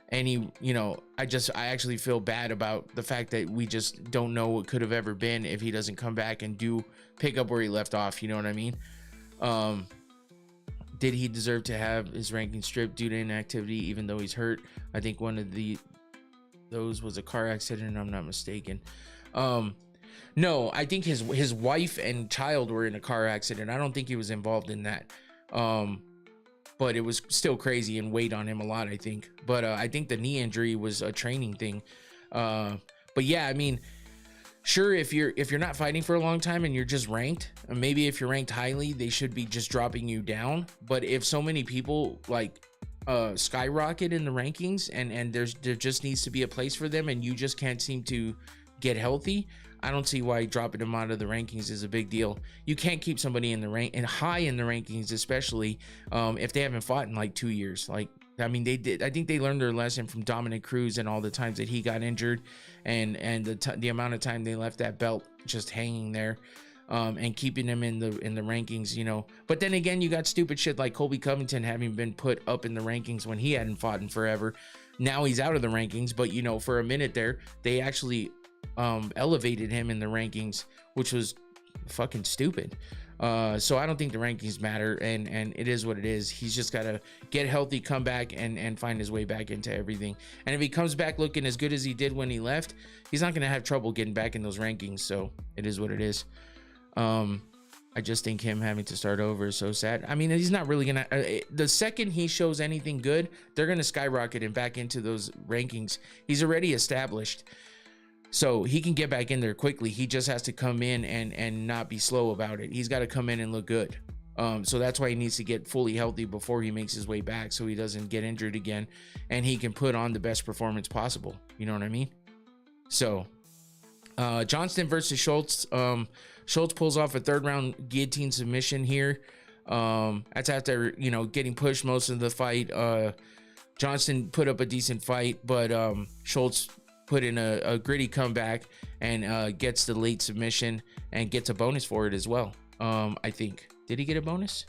any, you know, I actually feel bad about the fact that we just don't know what could have ever been if he doesn't come back and pick up where he left off, you know what I mean? Did he deserve to have his ranking stripped due to inactivity even though he's hurt? I think one of those was a car accident, I'm not mistaken. No, I think his wife and child were in a car accident. I don't think he was involved in that. But it was still crazy and weighed on him a lot, I think. But I think the knee injury was a training thing. But yeah, I mean, sure, if you're not fighting for a long time and you're just ranked, maybe if you're ranked highly, they should be just dropping you down. But if so many people like skyrocket in the rankings, and there just needs to be a place for them, and you just can't seem to get healthy, I don't see why dropping them out of the rankings is a big deal. You can't keep somebody in the rank and high in the rankings, especially if they haven't fought in like 2 years. Like, I mean, they did. I think they learned their lesson from Dominic Cruz and all the times that he got injured, and the amount of time they left that belt just hanging there, and keeping him in the rankings, you know. But then again, you got stupid shit like Colby Covington having been put up in the rankings when he hadn't fought in forever. Now he's out of the rankings, but you know, for a minute there, they actually elevated him in the rankings, which was fucking stupid. So I don't think the rankings matter, and it is what it is. He's just got to get healthy, come back, and find his way back into everything. And if he comes back looking as good as he did when he left, he's not going to have trouble getting back in those rankings. So it is what it is. I just think him having to start over is so sad. I mean, he's not really going to... the second he shows anything good, they're going to skyrocket him back into those rankings. He's already established. So he can get back in there quickly. He just has to come in and not be slow about it. He's got to come in and look good. So that's why he needs to get fully healthy before he makes his way back, so he doesn't get injured again and he can put on the best performance possible. You know what I mean? So Johnston versus Schultz. Schultz pulls off a 3rd round guillotine submission here. That's after, you know, getting pushed most of the fight. Johnston put up a decent fight, but Schultz put in a gritty comeback and gets the late submission and gets a bonus for it as well. I think. Did he get a bonus?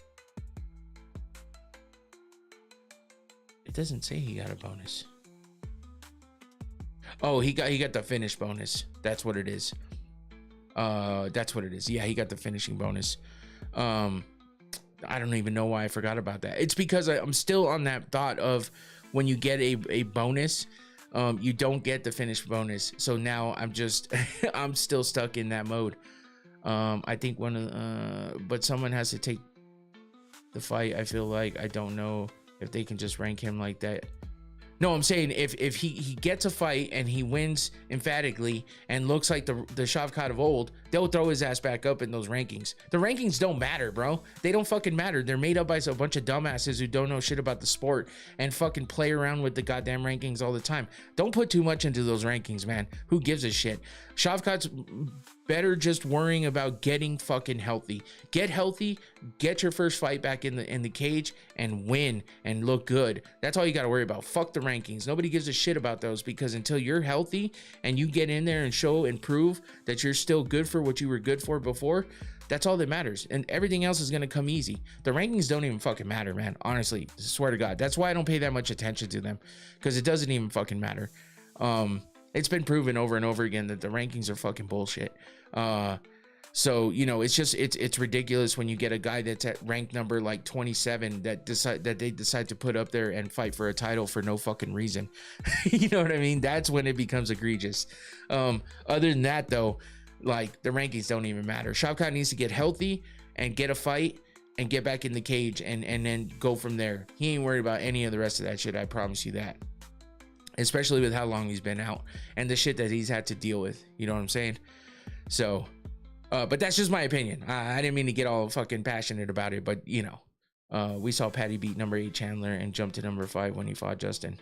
It doesn't say he got a bonus. Oh, he got the finish bonus. That's what it is. That's what it is. Yeah, he got the finishing bonus. I don't even know why I forgot about that. It's because I'm still on that thought of when you get a bonus, you don't get the finish bonus. So now I'm just I'm still stuck in that mode. I think but someone has to take the fight. I feel like I don't know if they can just rank him like that. No, I'm saying if he gets a fight and he wins emphatically and looks like the Shavkat of old, they'll throw his ass back up in those rankings. The rankings don't matter, bro. They don't fucking matter. They're made up by a bunch of dumbasses who don't know shit about the sport and fucking play around with the goddamn rankings all the time. Don't put too much into those rankings, man. Who gives a shit? Shavkat's better just worrying about getting fucking healthy. Get healthy, get your first fight back in the cage and win and look good. That's all you got to worry about. Fuck the rankings. Nobody gives a shit about those, because until you're healthy and you get in there and show and prove that you're still good for what you were good for before, that's all that matters, and everything else is going to come easy. The rankings don't even fucking matter, man. Honestly, I swear to God. That's why I don't pay that much attention to them, because it doesn't even fucking matter. It's been proven over and over again that the rankings are fucking bullshit. So, you know, it's ridiculous when you get a guy that's at rank number like 27 that they decide to put up there and fight for a title for no fucking reason. You know what I mean? That's when it becomes egregious. Other than that, though, like, the rankings don't even matter. Shavkat needs to get healthy and get a fight and get back in the cage and then go from there. He ain't worried about any of the rest of that shit. I promise you that. Especially with how long he's been out and the shit that he's had to deal with. You know what I'm saying? So, but that's just my opinion. I didn't mean to get all fucking passionate about it, but you know, we saw Patty beat number 8 Chandler and jump to number 5 when he fought Justin.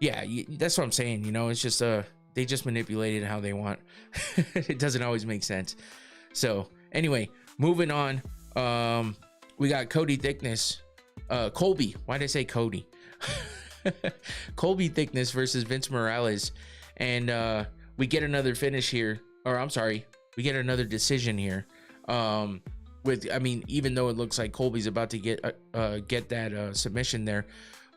Yeah, that's what I'm saying. You know, it's just they just manipulated how they want. It doesn't always make sense. So anyway, moving on. We got Colby Thickness. Colby. Why did I say Cody? Colby Thickness versus Vince Morales, and we get another finish here, or I'm sorry, we get another decision here. Even though it looks like Colby's about to get that submission there,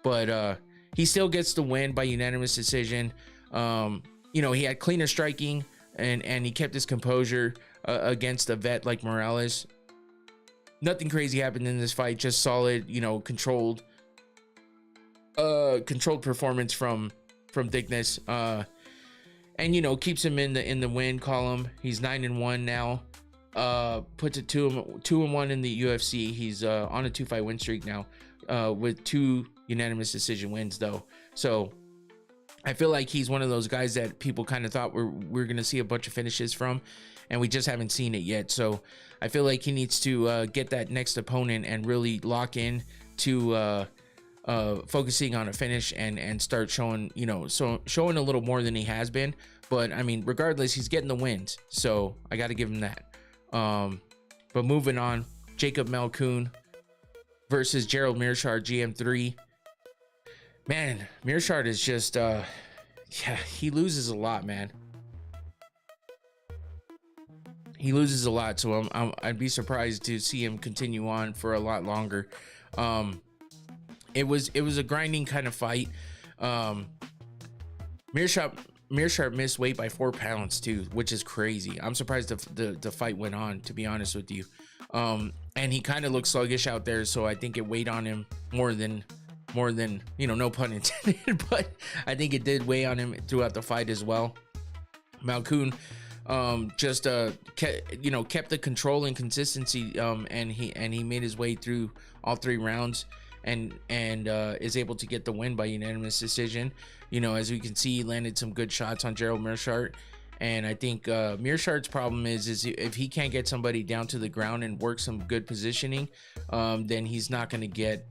but he still gets the win by unanimous decision. You know, he had cleaner striking and he kept his composure against a vet like Morales. Nothing crazy happened in this fight, just solid, you know, controlled performance from Thickness, and you know, keeps him in the win column. He's 9-1 now, puts it 2-1 in the UFC. He's on a 2-fight win streak now, with 2 unanimous decision wins though. So I feel like he's one of those guys that people kind of thought we're gonna see a bunch of finishes from, and we just haven't seen it yet. So I feel like he needs to get that next opponent and really lock in to focusing on a finish and start showing, you know, showing a little more than he has been. But I mean, regardless, he's getting the wins, so I got to give him that. But moving on, Jacob Malkoon versus Gerald Mearshart, GM3. Man, Mearshart is just yeah, he loses a lot, man. He loses a lot, so I'd be surprised to see him continue on for a lot longer. It was a grinding kind of fight. Mearshart missed weight by 4 pounds too, which is crazy. I'm surprised the fight went on, to be honest with you. And he kind of looked sluggish out there, so I think it weighed on him more than, you know, no pun intended, but I think it did weigh on him throughout the fight as well. Malkoon just kept the control and consistency, and he made his way through all 3 rounds and is able to get the win by unanimous decision. You know, as we can see, he landed some good shots on Gerald Mearshart, And I think Mearshard's problem is if he can't get somebody down to the ground and work some good positioning, then he's not going to get,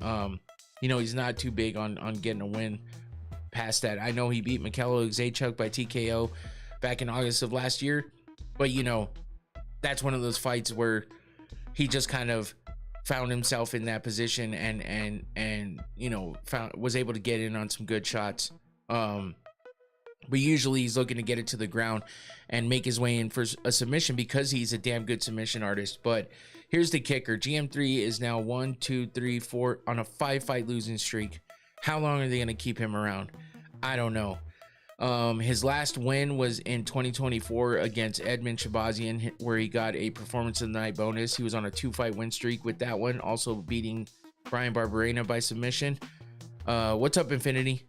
he's not too big on getting a win past that. I know he beat Mikhailo Zaechuk by TKO back in August of last year, but that's one of those fights where he just kind of found himself in that position and was able to get in on some good shots. But usually he's looking to get it to the ground and make his way in for a submission because he's a damn good submission artist. But here's the kicker. GM3 is now 1, 2, 3, 4 on a 5-fight losing streak. How long are they going to keep him around? I don't know. His last win was in 2024 against Edmund Shabazian, where he got a performance of the night bonus. He was on a 2-fight win streak with that one, also beating Brian Barberena by submission. What's up, Infinity?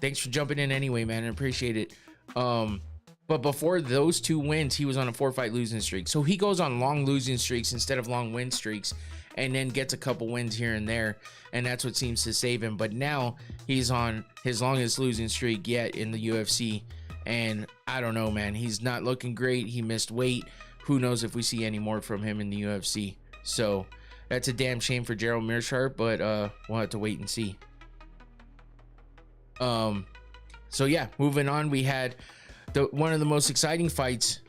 Thanks for jumping in anyway, man. I appreciate it. But before those 2 wins, he was on a 4-fight losing streak. So he goes on long losing streaks instead of long win streaks, and then gets a couple wins here and there, and that's what seems to save him. But now he's on his longest losing streak yet in the UFC, and I don't know, man. He's not looking great. He missed weight. Who knows if we see any more from him in the UFC? So that's a damn shame for Gerald Mearshart, but we'll have to wait and see. So yeah, moving on, we had one of the most exciting fights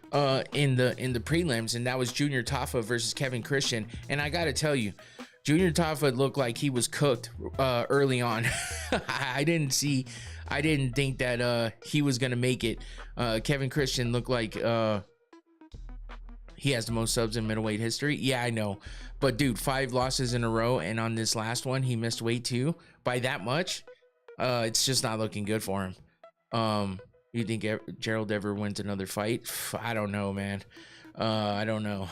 in the prelims, and that was Junior Tafa versus Kevin Christian. And I gotta tell you, Junior Tafa looked like he was cooked early on. I didn't think that he was gonna make it. Kevin Christian looked like he has the most subs in middleweight history. Yeah, I know, but dude, 5 losses in a row, and on this last one he missed weight too by that much. It's just not looking good for him. You think Gerald ever wins another fight? I don't know, man. I don't know.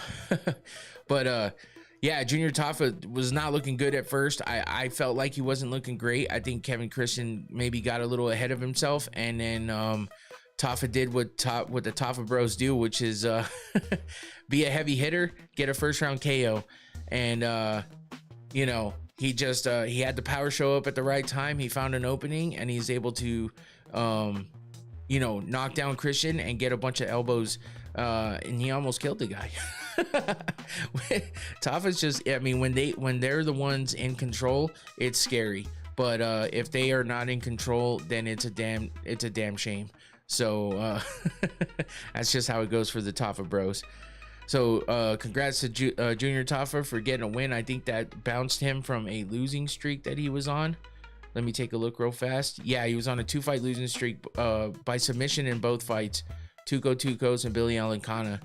But yeah, Junior Tafa was not looking good at first. I felt like he wasn't looking great. I think Kevin Christian maybe got a little ahead of himself, and then Tafa did what the Tafa bros do, which is be a heavy hitter, get a first round KO, and he just he had the power show up at the right time. He found an opening, and he's able to knock down Christian and get a bunch of elbows, and he almost killed the guy. Tafa's just, I mean, when they're the ones in control, it's scary, but if they are not in control, then it's a damn shame. So that's just how it goes for the Tafa bros. So congrats to Junior Tafa for getting a win. I think that bounced him from a losing streak that he was on. Let me take a look real fast. Yeah, he was on a 2-fight losing streak by submission in both fights. Tuco Tucos and Billy Alencana.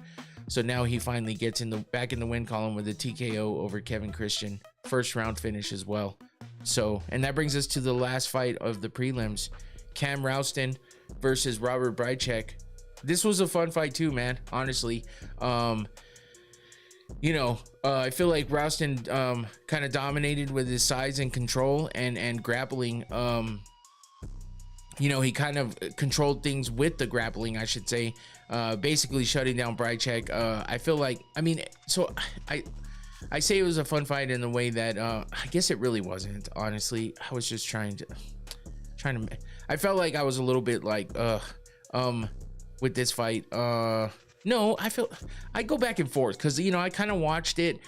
So now he finally gets back in the win column with a TKO over Kevin Christian. First round finish as well. So, and that brings us to the last fight of the prelims. Cam Rouston versus Robert Brycek. This was a fun fight too, man. Honestly, I feel like Rouston kind of dominated with his size and control and grappling. He kind of controlled things with the grappling, I should say, basically shutting down Brycek. I feel like, I say it was a fun fight in the way that I guess it really wasn't. Honestly, I was just trying to. I felt like I was a little bit like with this fight. No, I go back and forth because I kind of watched it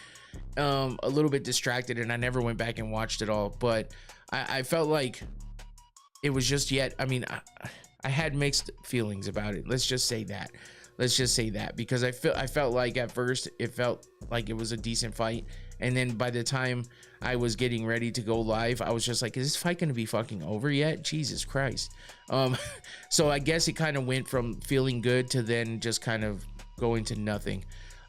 a little bit distracted, and I never went back and watched it all. But I felt like it was just I had mixed feelings about it. Let's just say that because I felt like at first it felt like it was a decent fight, and then by the time I was getting ready to go live, I was just like, is this fight gonna be fucking over yet? Jesus Christ. So I guess it kind of went from feeling good to then just kind of going to nothing.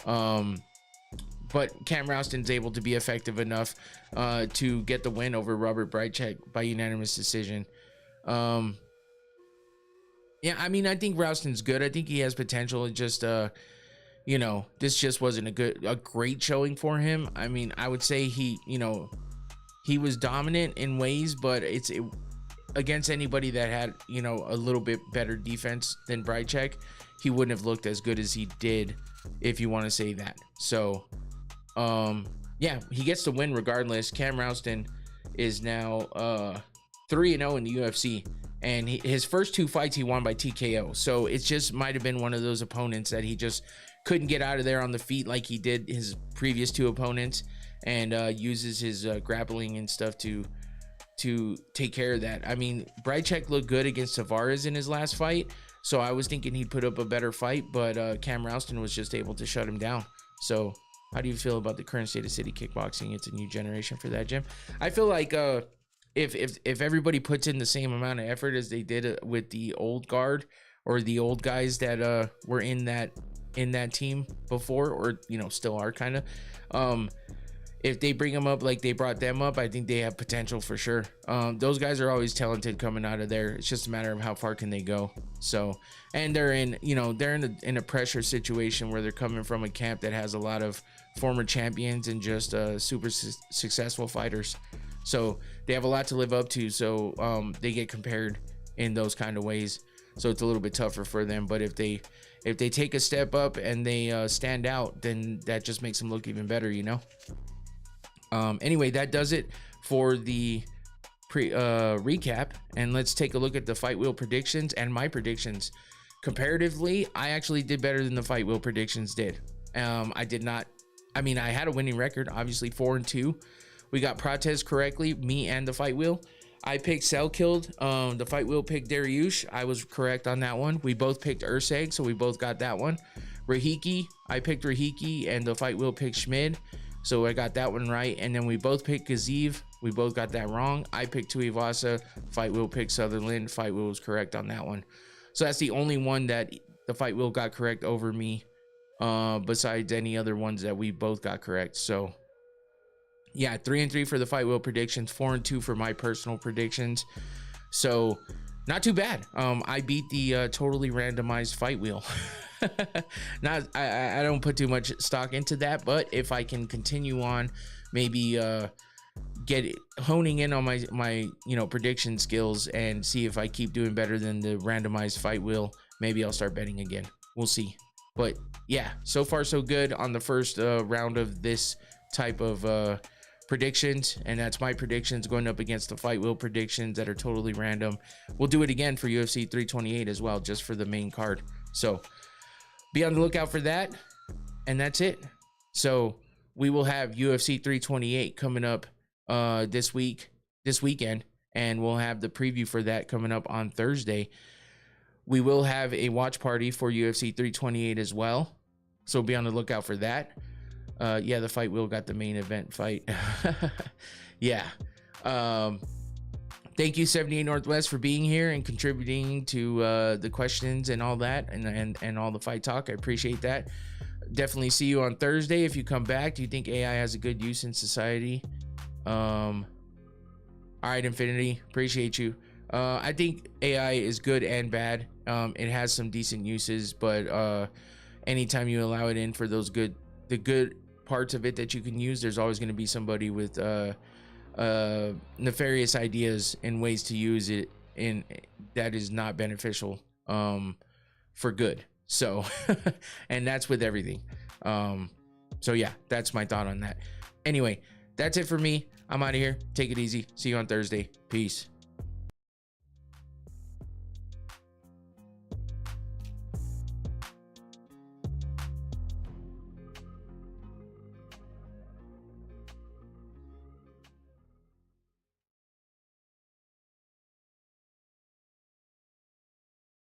But Cam Rouston's able to be effective enough to get the win over Robert Brycek by unanimous decision. I think Rouston's good. I think he has potential. It just this just wasn't a great showing for him. I mean, I would say he was dominant in ways, but it's against anybody that had a little bit better defense than Brycek, he wouldn't have looked as good as he did, if you want to say that. So he gets the win regardless. Cam Rouston is now 3-0 in the UFC. And his first 2 fights he won by TKO. So it just might have been one of those opponents that he just couldn't get out of there on the feet like he did his previous 2 opponents, and uses his grappling and stuff to take care of that. I mean, Brychek looked good against Tavares in his last fight, so I was thinking he'd put up a better fight, but Cam Rouston was just able to shut him down. So how do you feel about the current state of city kickboxing? It's a new generation for that, Jim. I feel like if everybody puts in the same amount of effort as they did with the old guard or the old guys that were in that team before, or still are kind of, if they bring them up like they brought them up, I think they have potential for sure. Those guys are always talented coming out of there. It's just a matter of how far can they go. So, and they're in a pressure situation where they're coming from a camp that has a lot of former champions and just super successful fighters. So they have a lot to live up to. So they get compared in those kind of ways. So it's a little bit tougher for them. But if they take a step up and they stand out, then that just makes them look even better, Anyway, that does it for the recap, and let's take a look at the Fight Wheel predictions and my predictions. Comparatively, I actually did better than the Fight Wheel predictions did. I had a winning record, obviously 4-2. We got Prates correctly, me and the Fight Wheel. I picked Cell Killed. The Fight Wheel picked Dariush. I was correct on that one. We both picked Urseg, so we both got that one. Rahiki, I picked Rahiki, and the Fight Wheel picked Schmid. So I got that one right. And then we both picked Gaziv. We both got that wrong. I picked Tuivasa. Fight Wheel picked Sutherland. Fight Wheel was correct on that one. So that's the only one that the Fight Wheel got correct over me, besides any other ones that we both got correct. So yeah, 3-3 for the Fight Wheel predictions, 4-2 for my personal predictions. So not too bad. I beat the totally randomized Fight Wheel. I don't put too much stock into that, but if I can continue on, maybe honing in on my prediction skills and see if I keep doing better than the randomized Fight Wheel, maybe I'll start betting again. We'll see. But yeah, so far so good on the first round of this type of predictions, and that's my predictions going up against the Fight Wheel predictions that are totally random. We'll do it again for UFC 328 as well, just for the main card. So be on the lookout for that, and that's it. So we will have UFC 328 coming up this weekend, and we'll have the preview for that coming up on Thursday. We will have a watch party for UFC 328 as well, so be on the lookout for that. Yeah, the Fight Wheel got the main event fight. Yeah. Thank you, 78 Northwest, for being here and contributing to the questions and all that, and all the fight talk. I appreciate that. Definitely see you on Thursday if you come back. Do you think AI has a good use in society? All right, Infinity, appreciate you. I think AI is good and bad. It has some decent uses, but anytime you allow it in for those the good parts of it that you can use, there's always going to be somebody with nefarious ideas and ways to use it in that is not beneficial for good. So and that's with everything. So yeah, that's my thought on that. Anyway, that's it for me. I'm out of here. Take it easy. See you on Thursday. Peace.